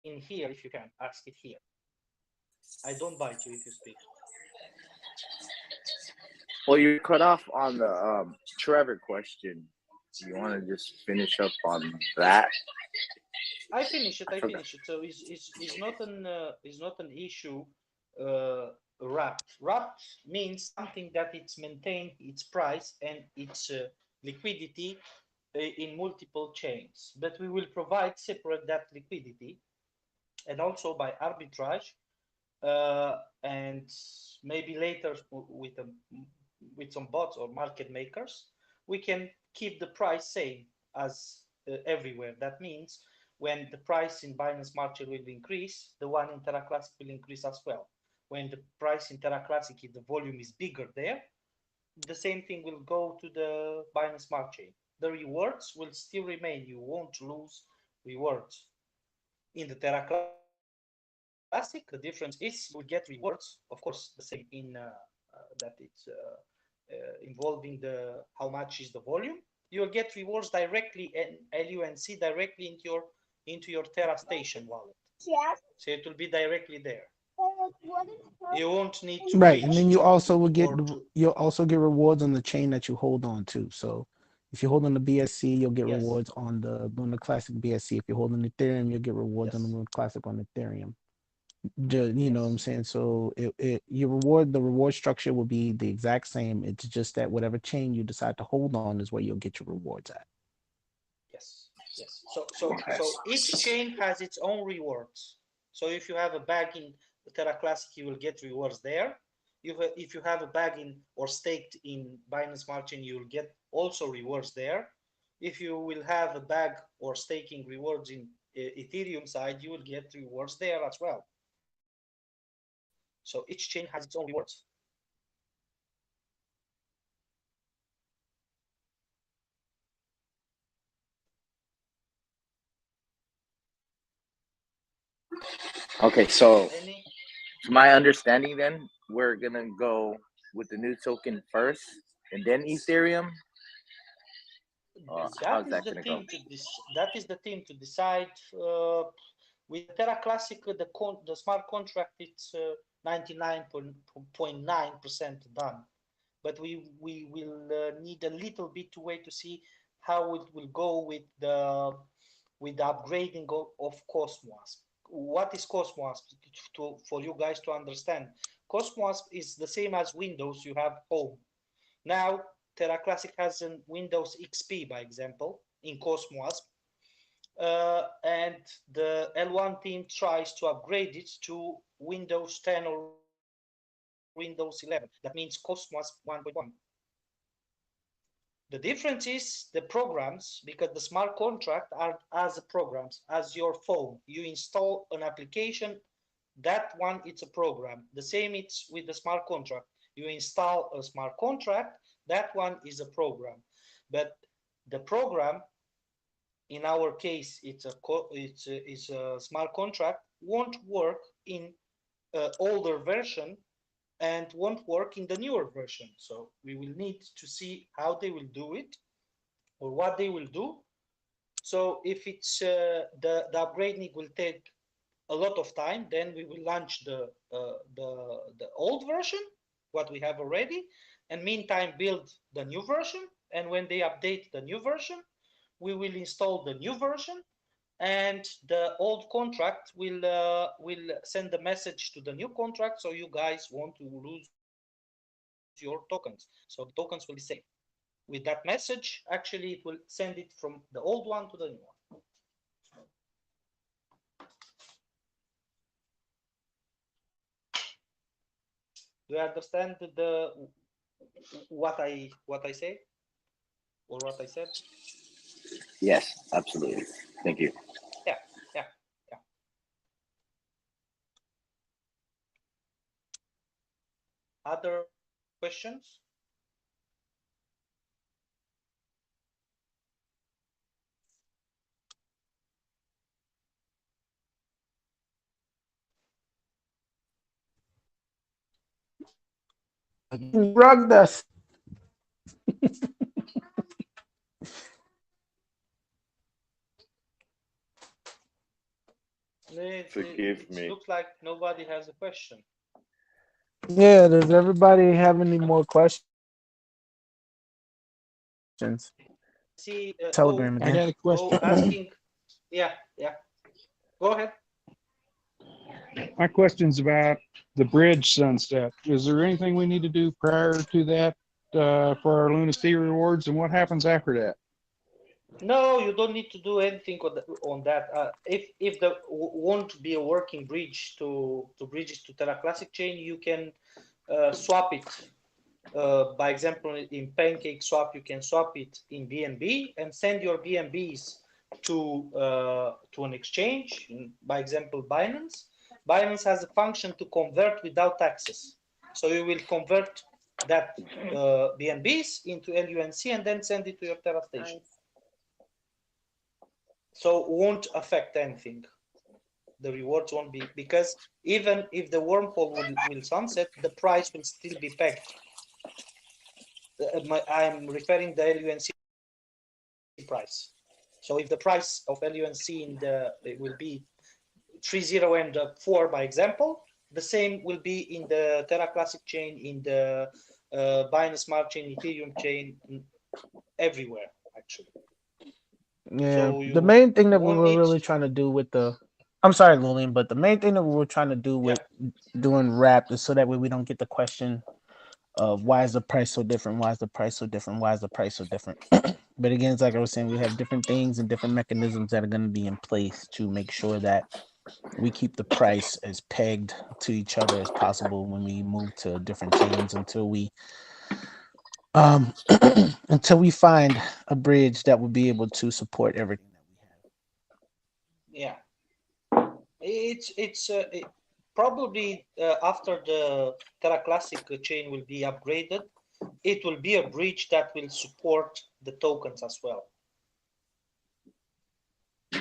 In here, if you can, ask it here. I don't bite you if you speak. Well, you're cut off on the Trevor question. Do you want to just finish up on that? I finish it. So it's not an issue. Wrapped. Wrapped means something that it's maintained its price and its liquidity in multiple chains. But we will provide separate that liquidity, and also by arbitrage, and maybe later with some bots or market makers, we can keep the price same as everywhere. That means when the price in Binance Smart Chain will increase, the one in Terra Classic will increase as well. When the price in Terra Classic, if the volume is bigger there, the same thing will go to the Binance Smart Chain. The rewards will still remain. You won't lose rewards. In the Terra Classic, the difference is you will get rewards, of course, the same in that it's involving the how much is the volume. You'll get rewards directly and LUNC directly into your Terra Station wallet. So it will be directly there. You won't need to Right, and then you reach also will get to you'll also get rewards on the chain that you hold on to. So if you hold on the BSC, you'll get yes, rewards on the Luna Classic BSC. If you hold on Ethereum, you'll get rewards on the yes, Luna Classic on Ethereum. You know what I'm yes, saying? So the reward structure will be the exact same. It's just that whatever chain you decide to hold on is where you'll get your rewards at. yes, yes. So each chain has its own rewards. So if you have a bag in Terra Classic, you will get rewards there. If you have a bag in or staked in Binance Smart Chain, you will get also rewards there. If you will have a bag or staking rewards in Ethereum side, you will get rewards there as well. So each chain has its own rewards. Okay, so Any? to my understanding, then we're gonna go with the new token first, and then Ethereum. How's that gonna go? That is the team to decide. With Terra Classic, the smart contract it's 99.9% done, but we will need a little bit to wait to see how it will go with the upgrading of Cosmos. What is Cosmos? For you guys to understand, Cosmos is the same as Windows. You have home. Now Terra Classic has a Windows XP, by example, in Cosmos, and the L1 team tries to upgrade it to Windows 10 or Windows 11. That means Cosmos 1.1. The difference is the programs, because the smart contract are as programs, as your phone. You install an application, that one it's a program. The same it's with the smart contract. You install a smart contract, that one is a program. But the program, in our case, it's a smart contract, won't work in older version and won't work in the newer version. So we will need to see how they will do it or what they will do. So if it's the upgrading will take a lot of time, then we will launch the old version, what we have already, and meantime build the new version. And when they update the new version, we will install the new version, and the old contract will send a message to the new contract, so you guys won't lose your tokens. So the tokens will be safe. With that message, actually, it will send it from the old one to the new one. Do you understand what I say or what I said? Yes, absolutely. Thank you. Yeah, yeah, yeah. Other questions? You rugged us. Forgive It me. looks like nobody has a question. Yeah, does everybody have any more questions? See, Telegram I got again. a question. asking. Yeah. Go ahead. My question's about the bridge sunset. Is there anything we need to do prior to that for our Lunacy rewards, and what happens after that? No, you don't need to do anything on that. If there won't be a working bridge to bridges to Terra Classic chain, you can swap it. By example, in Panckaceswap, you can swap it in BNB and send your BNBs to an exchange. By example, Binance. Binance has a function to convert without taxes. So you will convert that BNBs into LUNC and then send it to your Terra station. Nice. So won't affect anything. The rewards won't be, because even if the wormhole will sunset, the price will still be pegged. I'm referring the LUNC price. So if the price of LUNC it will be 3.0 and 4, by example, the same will be in the Terra Classic chain, in the Binance Smart chain, Ethereum chain, everywhere actually. Yeah, So the main thing that we won't were need really trying to do with the, I'm sorry, Lillian, but the main thing that we were trying to do with doing wrap is so that way we don't get the question of why is the price so different? Why is the price so different? Why is the price so different? But again, it's like I was saying, we have different things and different mechanisms that are going to be in place to make sure that we keep the price as pegged to each other as possible when we move to different chains until we until we find a bridge that will be able to support everything that we have. Yeah, it's probably after the Terra Classic chain will be upgraded, it will be a bridge that will support the tokens as well.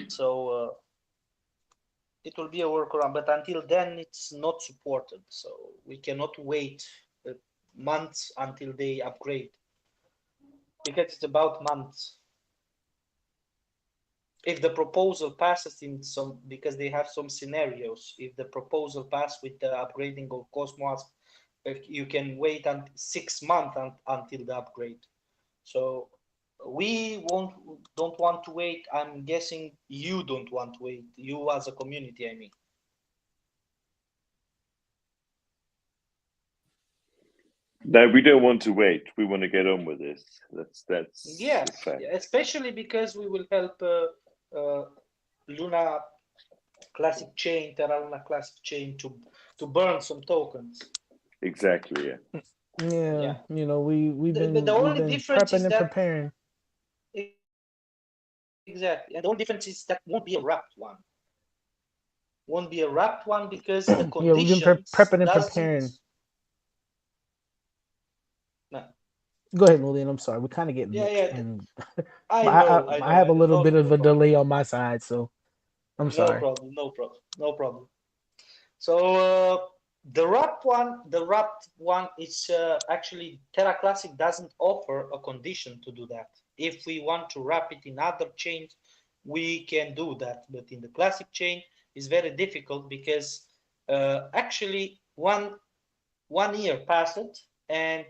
So it will be a workaround, but until then it's not supported. So we cannot wait months until they upgrade, because it's about months. If the proposal passes in some, because they have some scenarios, if the proposal passes with the upgrading of Cosmos, you can wait until 6 months until the upgrade. So we don't want to wait. I'm guessing you don't want to wait. You as a community, I mean. No, we don't want to wait. We want to get on with this. That's Yes, the fact. especially because we will help Luna Classic chain, Terra Luna Classic chain to burn some tokens. Exactly. Yeah. Yeah, you know, we've been difference prepping is and that, preparing. Exactly, and the only difference is that won't be a wrapped one. Won't be a wrapped one because the conditions yeah, we've been prepping and preparing. No. Go ahead, Lillian. I'm sorry. We're kind of getting mixed. Yeah. And I know. I have a little bit of a delay on my side, so I'm sorry. No problem. So the wrapped one is actually Terra Classic doesn't offer a condition to do that. If we want to wrap it in other chains, we can do that, but in the Classic chain is very difficult because actually one year passed and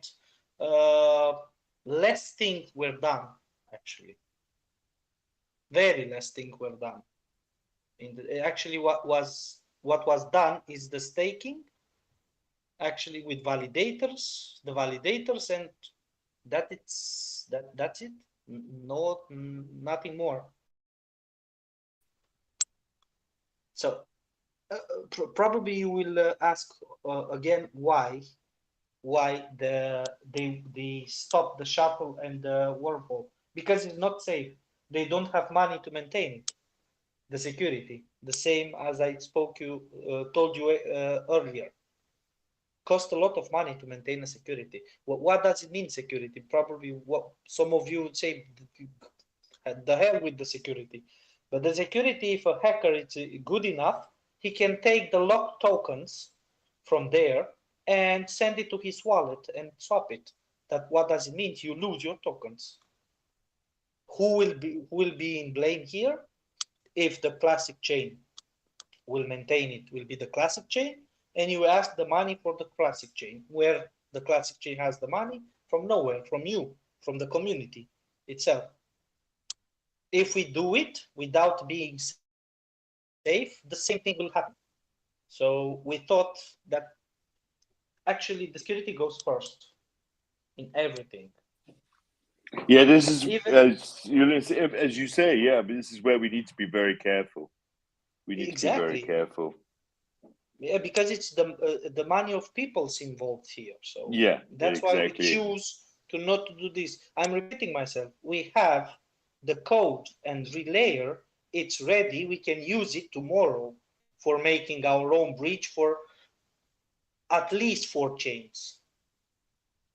less things were done. Actually, very less things were done. Actually, what was done is the staking, actually with validators, and that's it. No, nothing more. So probably you will ask again why they stop the shuttle and the wormhole, because it's not safe. They don't have money to maintain it. The security, the same as I told you earlier, cost a lot of money to maintain a security. What does it mean, security? Probably what some of you would say, the hell with the security. But the security, if a hacker is good enough, he can take the locked tokens from there and send it to his wallet and swap it. That what does it mean? You lose your tokens. Who will be in blame here? If the classic chain will maintain it, will be the classic chain, and you ask the money for the classic chain. Where the classic chain has the money? From nowhere, from you, from the community itself. If we do it without being safe, the same thing will happen. So we thought that actually the security goes first in everything. Yeah, this is Even, as you say. Yeah, but this is where we need to be very careful. We need to be very careful. Yeah, because it's the money of people's involved here. So yeah, that's exactly. why we choose to not do this. I'm repeating myself. We have the code and relayer. It's ready. We can use it tomorrow for making our own bridge for at least 4 chains.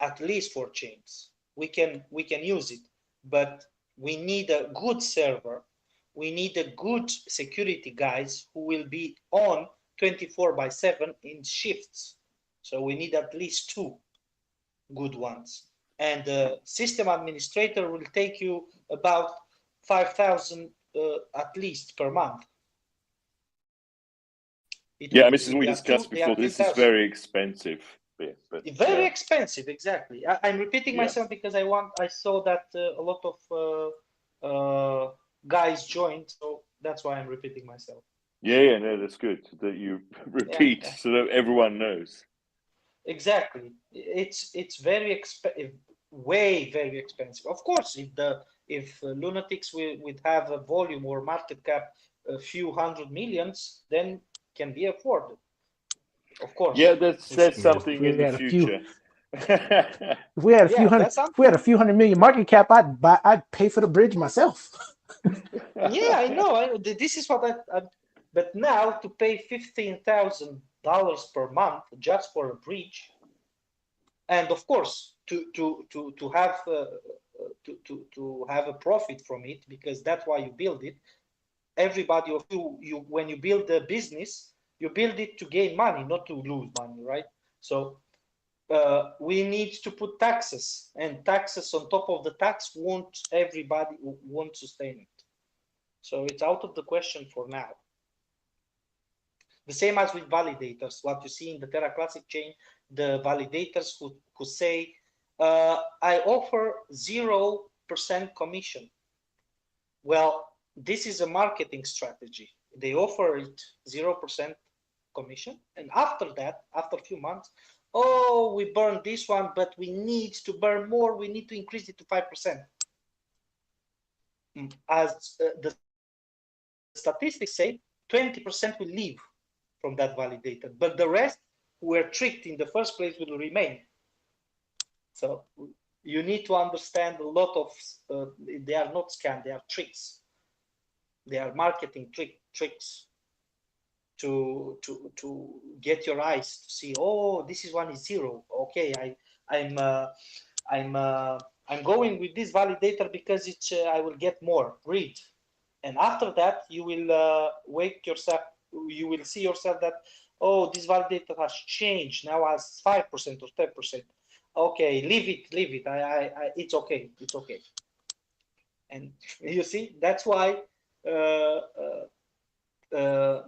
At least 4 chains. We can use it, but we need a good server. We need a good security guys who will be on 24/7 in shifts. So we need at least 2 good ones. And the system administrator will take you about 5,000 at least per month. Yeah, this is what we discussed before. This is very expensive. Yeah, but, very expensive, exactly. I'm repeating myself because I saw that a lot of guys joined, so that's why I'm repeating myself. Yeah, no, that's good that you repeat so that everyone knows. Exactly, it's very expensive, very expensive. Of course, if Lunatics would have a volume or market cap a few hundred millions, then can be afforded. Of course. Yeah, that's something in the future. If we had a few hundred, if we had a few $100 million market cap, I'd pay for the bridge myself. Yeah, I know. This is what but now to pay $15,000 per month just for a bridge, and of course to have a profit from it, because that's why you build it. Everybody of you when you build a business, you build it to gain money, not to lose money, right? So we need to put taxes, and taxes on top of the tax everybody won't sustain it. So it's out of the question for now. The same as with validators. What you see in the Terra Classic chain, the validators who say, I offer 0% commission. Well, this is a marketing strategy. They offer it 0% commission. And after that, after a few months, oh, we burned this one, but we need to burn more. We need to increase it to 5%. As the statistics say, 20% will leave from that validator, but the rest who were tricked in the first place will remain. So you need to understand a lot of, they are not scams, they are tricks. They are marketing tricks to get your eyes to see, oh, this is one is 0. Okay, I'm going with this validator because it's I will get more. Read. And after that, you will wake yourself. You will see yourself that, oh, this validator has changed. Now has 5% or 10%. Okay, leave it. It's okay. It's okay. And you see, that's why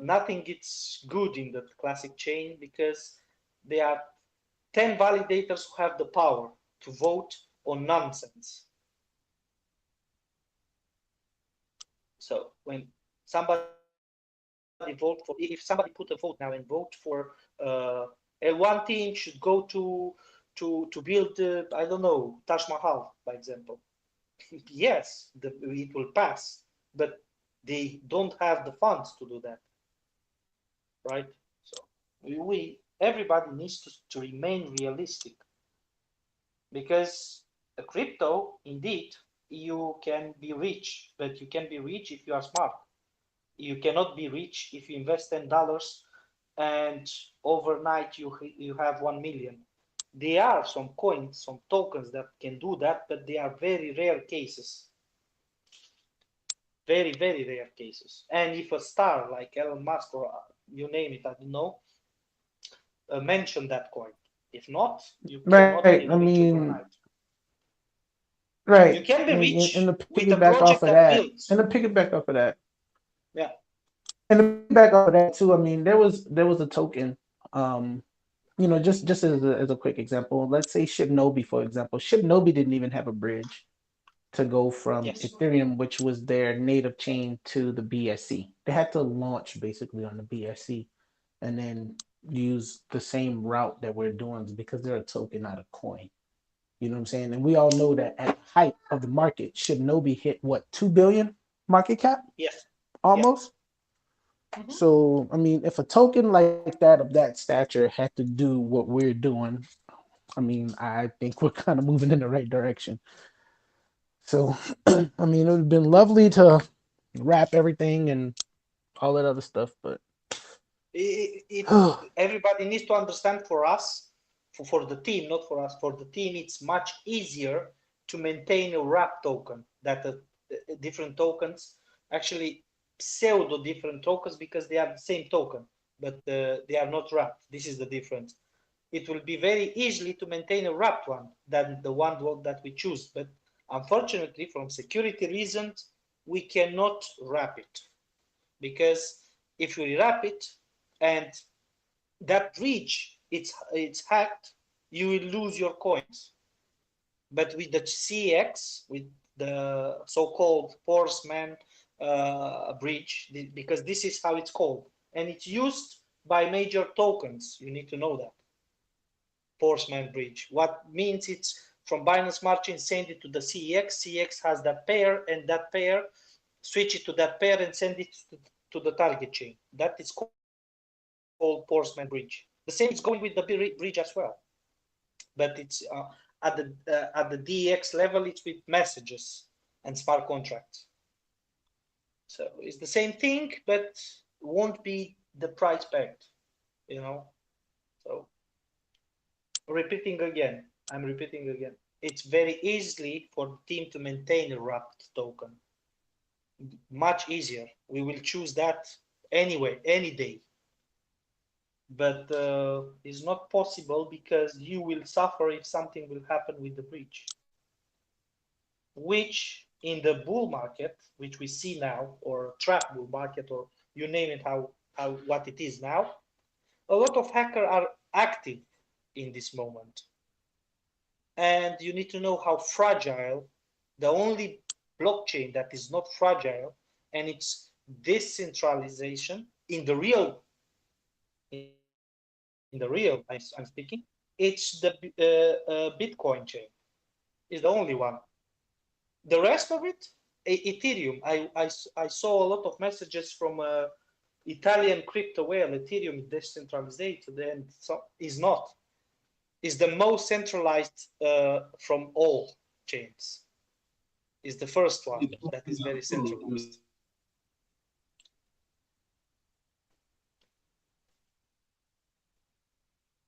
nothing gets good in the classic chain, because there are 10 validators who have the power to vote on nonsense. So when somebody vote for, if somebody put a vote now and vote for one team should go to build, I don't know, Taj Mahal, by example. Yes, it will pass, but they don't have the funds to do that, right? So everybody needs to remain realistic, because a crypto, indeed, you can be rich, but you can be rich if you are smart. You cannot be rich if you invest $10 and overnight you have 1 million. There are some coins, some tokens that can do that, but they are very rare cases. Very, very rare cases. And if a star like Elon Musk, or you name it, I don't know, mention that coin, If not, you cannot Right. innovate overnight. You right. can be rich And the with a piggyback off project of that that, builds. and the piggyback off of that, Yeah. and the piggyback off of that too. I mean, there was a token. Just as a quick example, let's say Shibnobi, for example. Shibnobi didn't even have a bridge to go from Yes. Ethereum, which was their native chain, to the BSC. They had to launch basically on the BSC and then use the same route that we're doing because they're a token, not a coin. You know what I'm saying? And we all know that at the height of the market, Shibnobi hit what, 2 billion market cap? Yes. Almost. Yeah. Mm-hmm. So, I mean, if a token like that of that stature had to do what we're doing, I mean, I think we're kind of moving in the right direction. So, I mean, it would have been lovely to wrap everything and all that other stuff, but everybody needs to understand, for us, for the team, not for us, for the team, it's much easier to maintain a wrap token that different tokens, actually pseudo different tokens, because they are the same token, but they are not wrapped. This is the difference. It will be very easily to maintain a wrapped one than the one that we choose, but unfortunately, from security reasons, we cannot wrap it, because if we wrap it and that bridge it's hacked, you will lose your coins. But with the CEX, with the so-called Forceman bridge, because this is how it's called, and it's used by major tokens, you need to know that. Forceman bridge, what means it's from Binance Smart Chain, send it to the CEX, CEX has that pair, and that pair switch it to that pair and send it to the target chain. That is called Forceman bridge. The same is going with the bridge as well, but it's at the DEX level, it's with messages and smart contracts. So it's the same thing, but won't be the price pegged, So I'm repeating again. It's very easily for the team to maintain a wrapped token. Much easier. We will choose that anyway, any day. But it's not possible because you will suffer if something will happen with the bridge. Which in the bull market, which we see now, or trap bull market, or you name it what it is now, a lot of hackers are active in this moment. And you need to know how fragile, the only blockchain that is not fragile, and it's decentralization in the real I'm speaking, it's the Bitcoin chain. Is the only one. The rest of it, Ethereum. I saw a lot of messages from Italian crypto whale. Ethereum is decentralized, and so is not. Is the most centralized from all chains. Is the first one that is very centralized.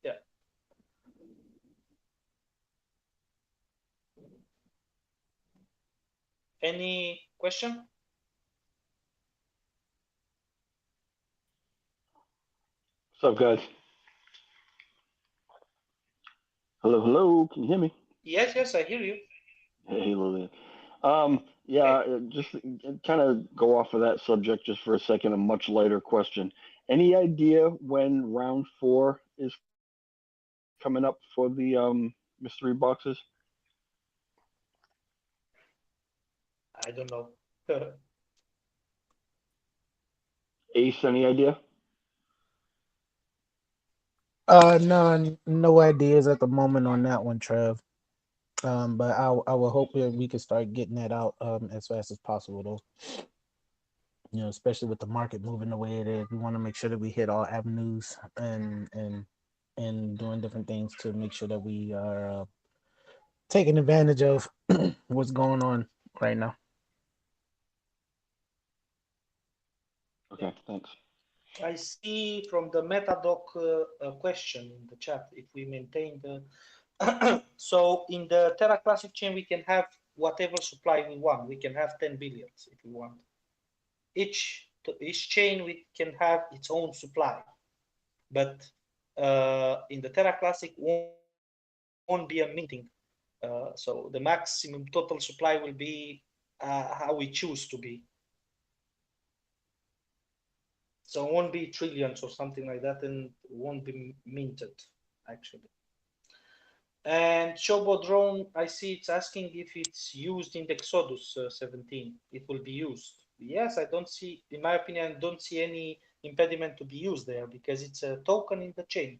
Yeah. Any question? What's up, guys? Hello, hello. Can you hear me? Yes, I hear you. Hey, Lillian. Yeah, just kind of go off of that subject just for a second. A much lighter question. Any idea when round 4 is coming up for the mystery boxes? I don't know. Ace, any idea? No ideas at the moment on that one, Trev. But I will hope that we can start getting that out as fast as possible, though. Especially with the market moving the way it is, we want to make sure that we hit all avenues and doing different things to make sure that we are taking advantage of what's going on right now. Okay, thanks. I see from the MetaDoc question in the chat, if we maintain the so in the Terra Classic chain, we can have whatever supply we want. We can have 10 billion if we want. Each chain we can have its own supply, but in the Terra Classic won't won't be a minting. So the maximum total supply will be how we choose to be. So it won't be trillions or something like that, and won't be minted, actually. And Chobo Drone, I see it's asking if it's used in the Exodus 17. It will be used. Yes, I don't see, in my opinion, I don't see any impediment to be used there because it's a token in the chain.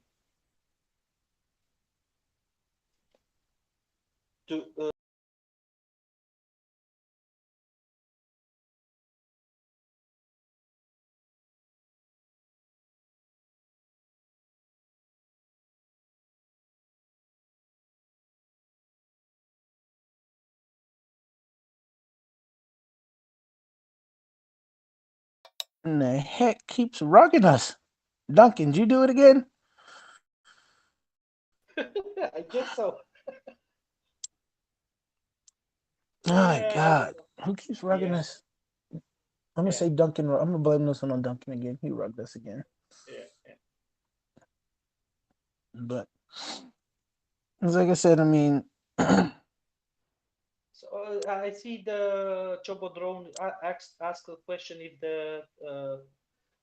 And the heck keeps rugging us? Duncan, did you do it again? I guess so. Oh my God. Who keeps rugging Yeah. us? I'm going to say Duncan. I'm going to blame this one on Duncan again. He rugged us again. Yeah. But, like I said, I mean... So I see the Chobo Drone ask a question if the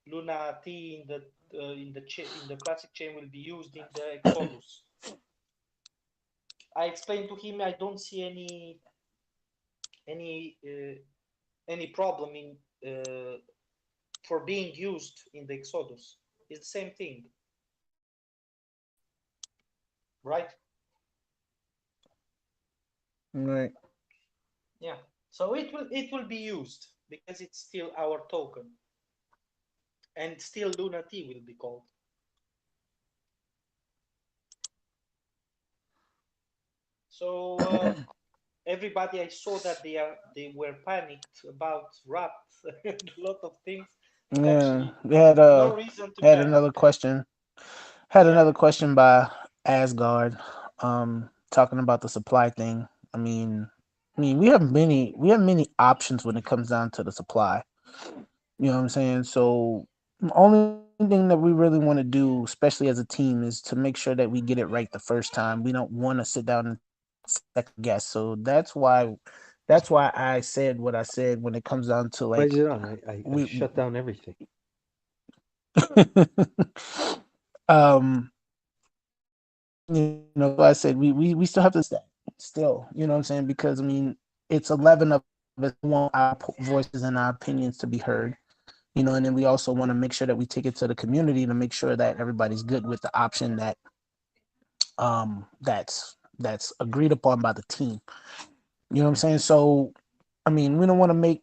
Luna T in the classic chain will be used in the Exodus. I explained to him I don't see any problem in for being used in the Exodus. It's the same thing, right? Right. Yeah. So it will be used because it's still our token, and still Luna T will be called. So everybody, I saw that they were panicked about rats and a lot of things. But Yeah, actually, we had no reason to panic. another question. Another question by Asgard, talking about the supply thing. I mean, we have many options when it comes down to the supply. You know what I'm saying? So the only thing that we really want to do, especially as a team, is to make sure that we get it right the first time. We don't want to sit down and second guess. So that's why I said what I said when it comes down to like I shut down everything. You know, I said we still have to stay still, you know what I'm saying? Because I mean, it's 11 of us who want our voices and our opinions to be heard, you know, and then we also want to make sure that we take it to the community to make sure that everybody's good with the option that that's agreed upon by the team. You know what I'm saying? So I mean, we don't want to make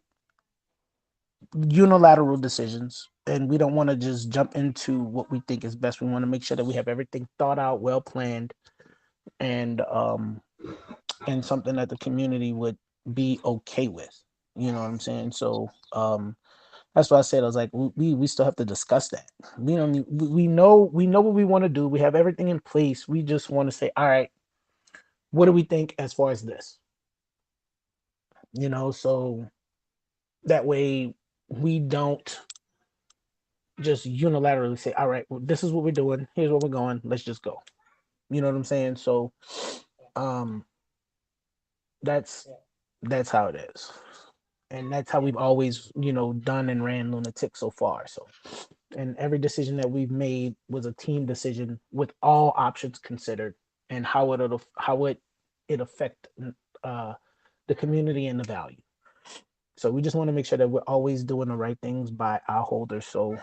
unilateral decisions, and we don't want to just jump into what we think is best. We want to make sure that we have everything thought out, well planned, and something that the community would be okay with. You know what I'm saying? So that's why I said, I was like, we still have to discuss that. We don't need, we know what we want to do. We have everything in place. We just want to say, all right, what do we think as far as this? You know, so that way we don't just unilaterally say, all right, well, this is what we're doing. Here's where we're going. Let's just go. You know what I'm saying? So that's how it is. And that's how we've always, you know, done and ran Lunatics so far. So, and every decision that we've made was a team decision with all options considered and how it affect the community and the value. So we just want to make sure that we're always doing the right things by our holders. So,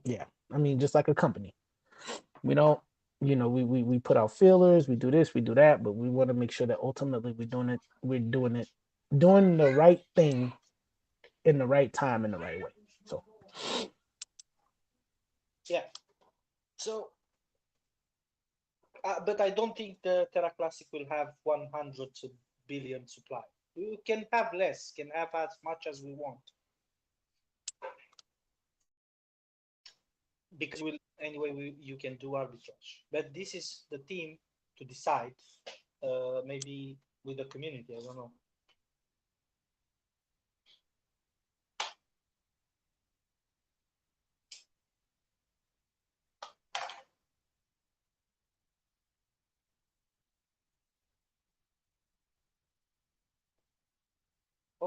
yeah, I mean, just like a company, we don't, you know, we put out feelers, we do this, we do that, but we want to make sure that ultimately doing the right thing in the right time in the right way. So Yeah. So but I don't think the Terra Classic will have 100 billion supply. We can have less, can have as much as we want. Because you can do arbitrage. But this is the team to decide, maybe with the community, I don't know.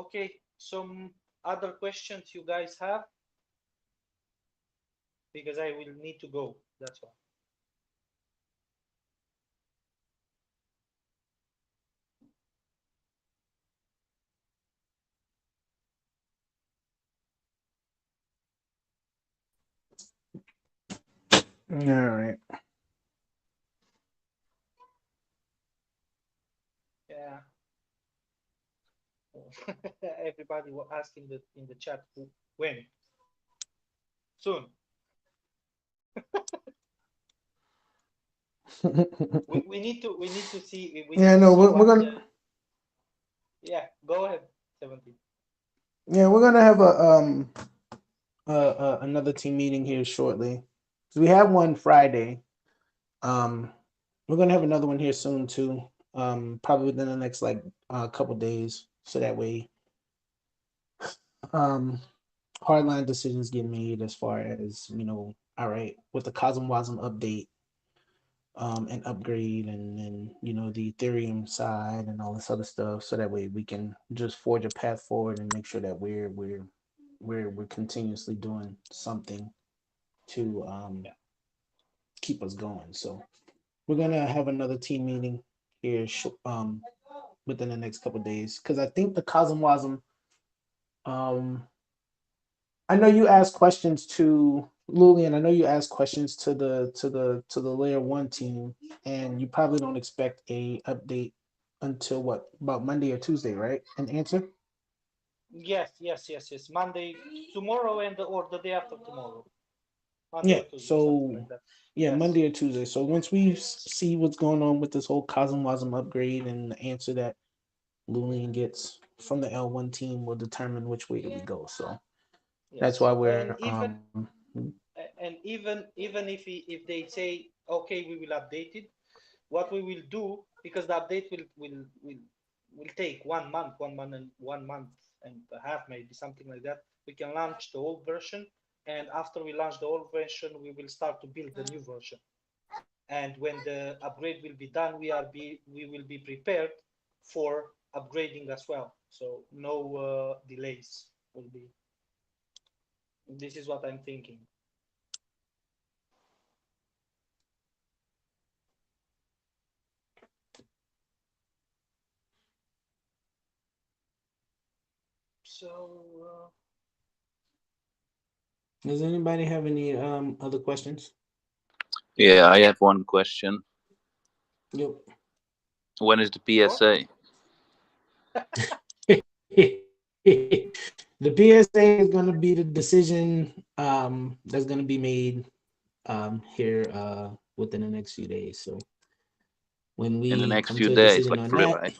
Okay, some other questions you guys have? Because I will need to go, that's why. All right. Yeah. Everybody was asking in the chat when soon. we need to see Yeah, no, we're what gonna. yeah, go ahead, 17. Yeah, we're gonna have another team meeting here shortly. So we have one Friday. We're gonna have another one here soon too. Probably within the next like couple days, so that way, hardline decisions get made as far as all right, with the CosmWasm update, and upgrade, and then the Ethereum side and all this other stuff, so that way we can just forge a path forward and make sure that we're continuously doing something to keep us going. So we're gonna have another team meeting here within the next couple of days, because I think the CosmWasm, I know you asked questions to Lulian. I know you asked questions to the layer one team, and you probably don't expect a update until what, about Monday or Tuesday, right? An answer? Yes. Monday, tomorrow, and or the day after tomorrow. Monday Yeah. or Tuesday, something So like that. yeah, Yes. Monday or Tuesday. So once we see what's going on with this whole CosmWasm upgrade, and the answer that Lulian gets from the L1 team will determine which way do we go. So that's Yes. why And we're even if they say okay, we will update it, what we will do, because the update will take 1 month, 1 month and a half, maybe something like that. We can launch the old version, and after we launch the old version, we will start to build the new version. And when the upgrade will be done, we will be prepared for upgrading as well. So no delays will be. This is what I'm thinking. So does anybody have any other questions? Yeah, I have one question. Yep. When is the PSA? The PSA is going to be the decision that's going to be made here within the next few days. So when we In the next come few to a days, decision like on for real, that, right?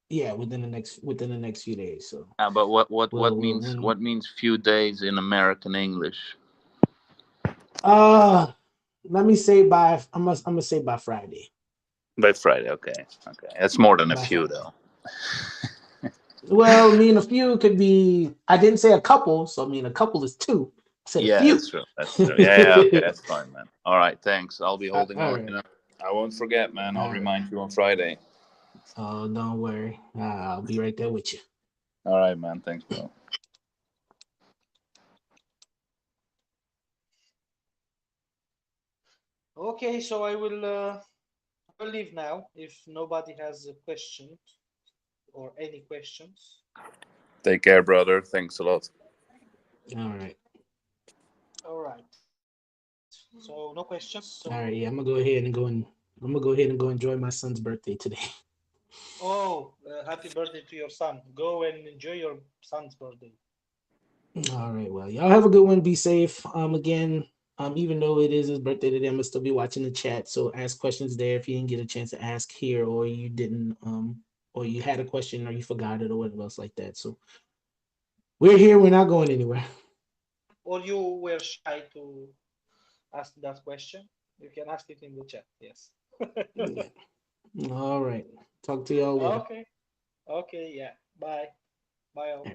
yeah, within the next few days. So But what we'll means few days in American English? let me say by I'm gonna say by Friday. By Friday, okay. That's more than a By few, Friday. though. Well, I mean, a few could be. I didn't say a couple, so I mean, a couple is two. I said a Yeah, few. that's true. That's true. Yeah, okay, that's fine, man. All right, thanks. I'll be holding All on. right. I won't forget, man. I'll All right. remind you on Friday. Oh, don't worry. I'll be right there with you. All right, man. Thanks, bro. okay, so I will leave now if nobody has a question or any questions. Take care, brother. Thanks a lot. All right. All right. So no questions. So All right. Yeah, I'm gonna go ahead and go enjoy my son's birthday today. happy birthday to your son. Go and enjoy your son's birthday. All right. Well, y'all have a good one. Be safe. Again, even though it is his birthday today, I'm gonna still be watching the chat. So ask questions there if you didn't get a chance to ask here, or you didn't, or you had a question or you forgot it or whatever else like that. So we're here. We're not going anywhere. Or you were shy to ask that question, you can ask it in the chat. Yes. Yeah. All right. Talk to y'all later. Okay. Okay. Yeah. Bye. Bye all.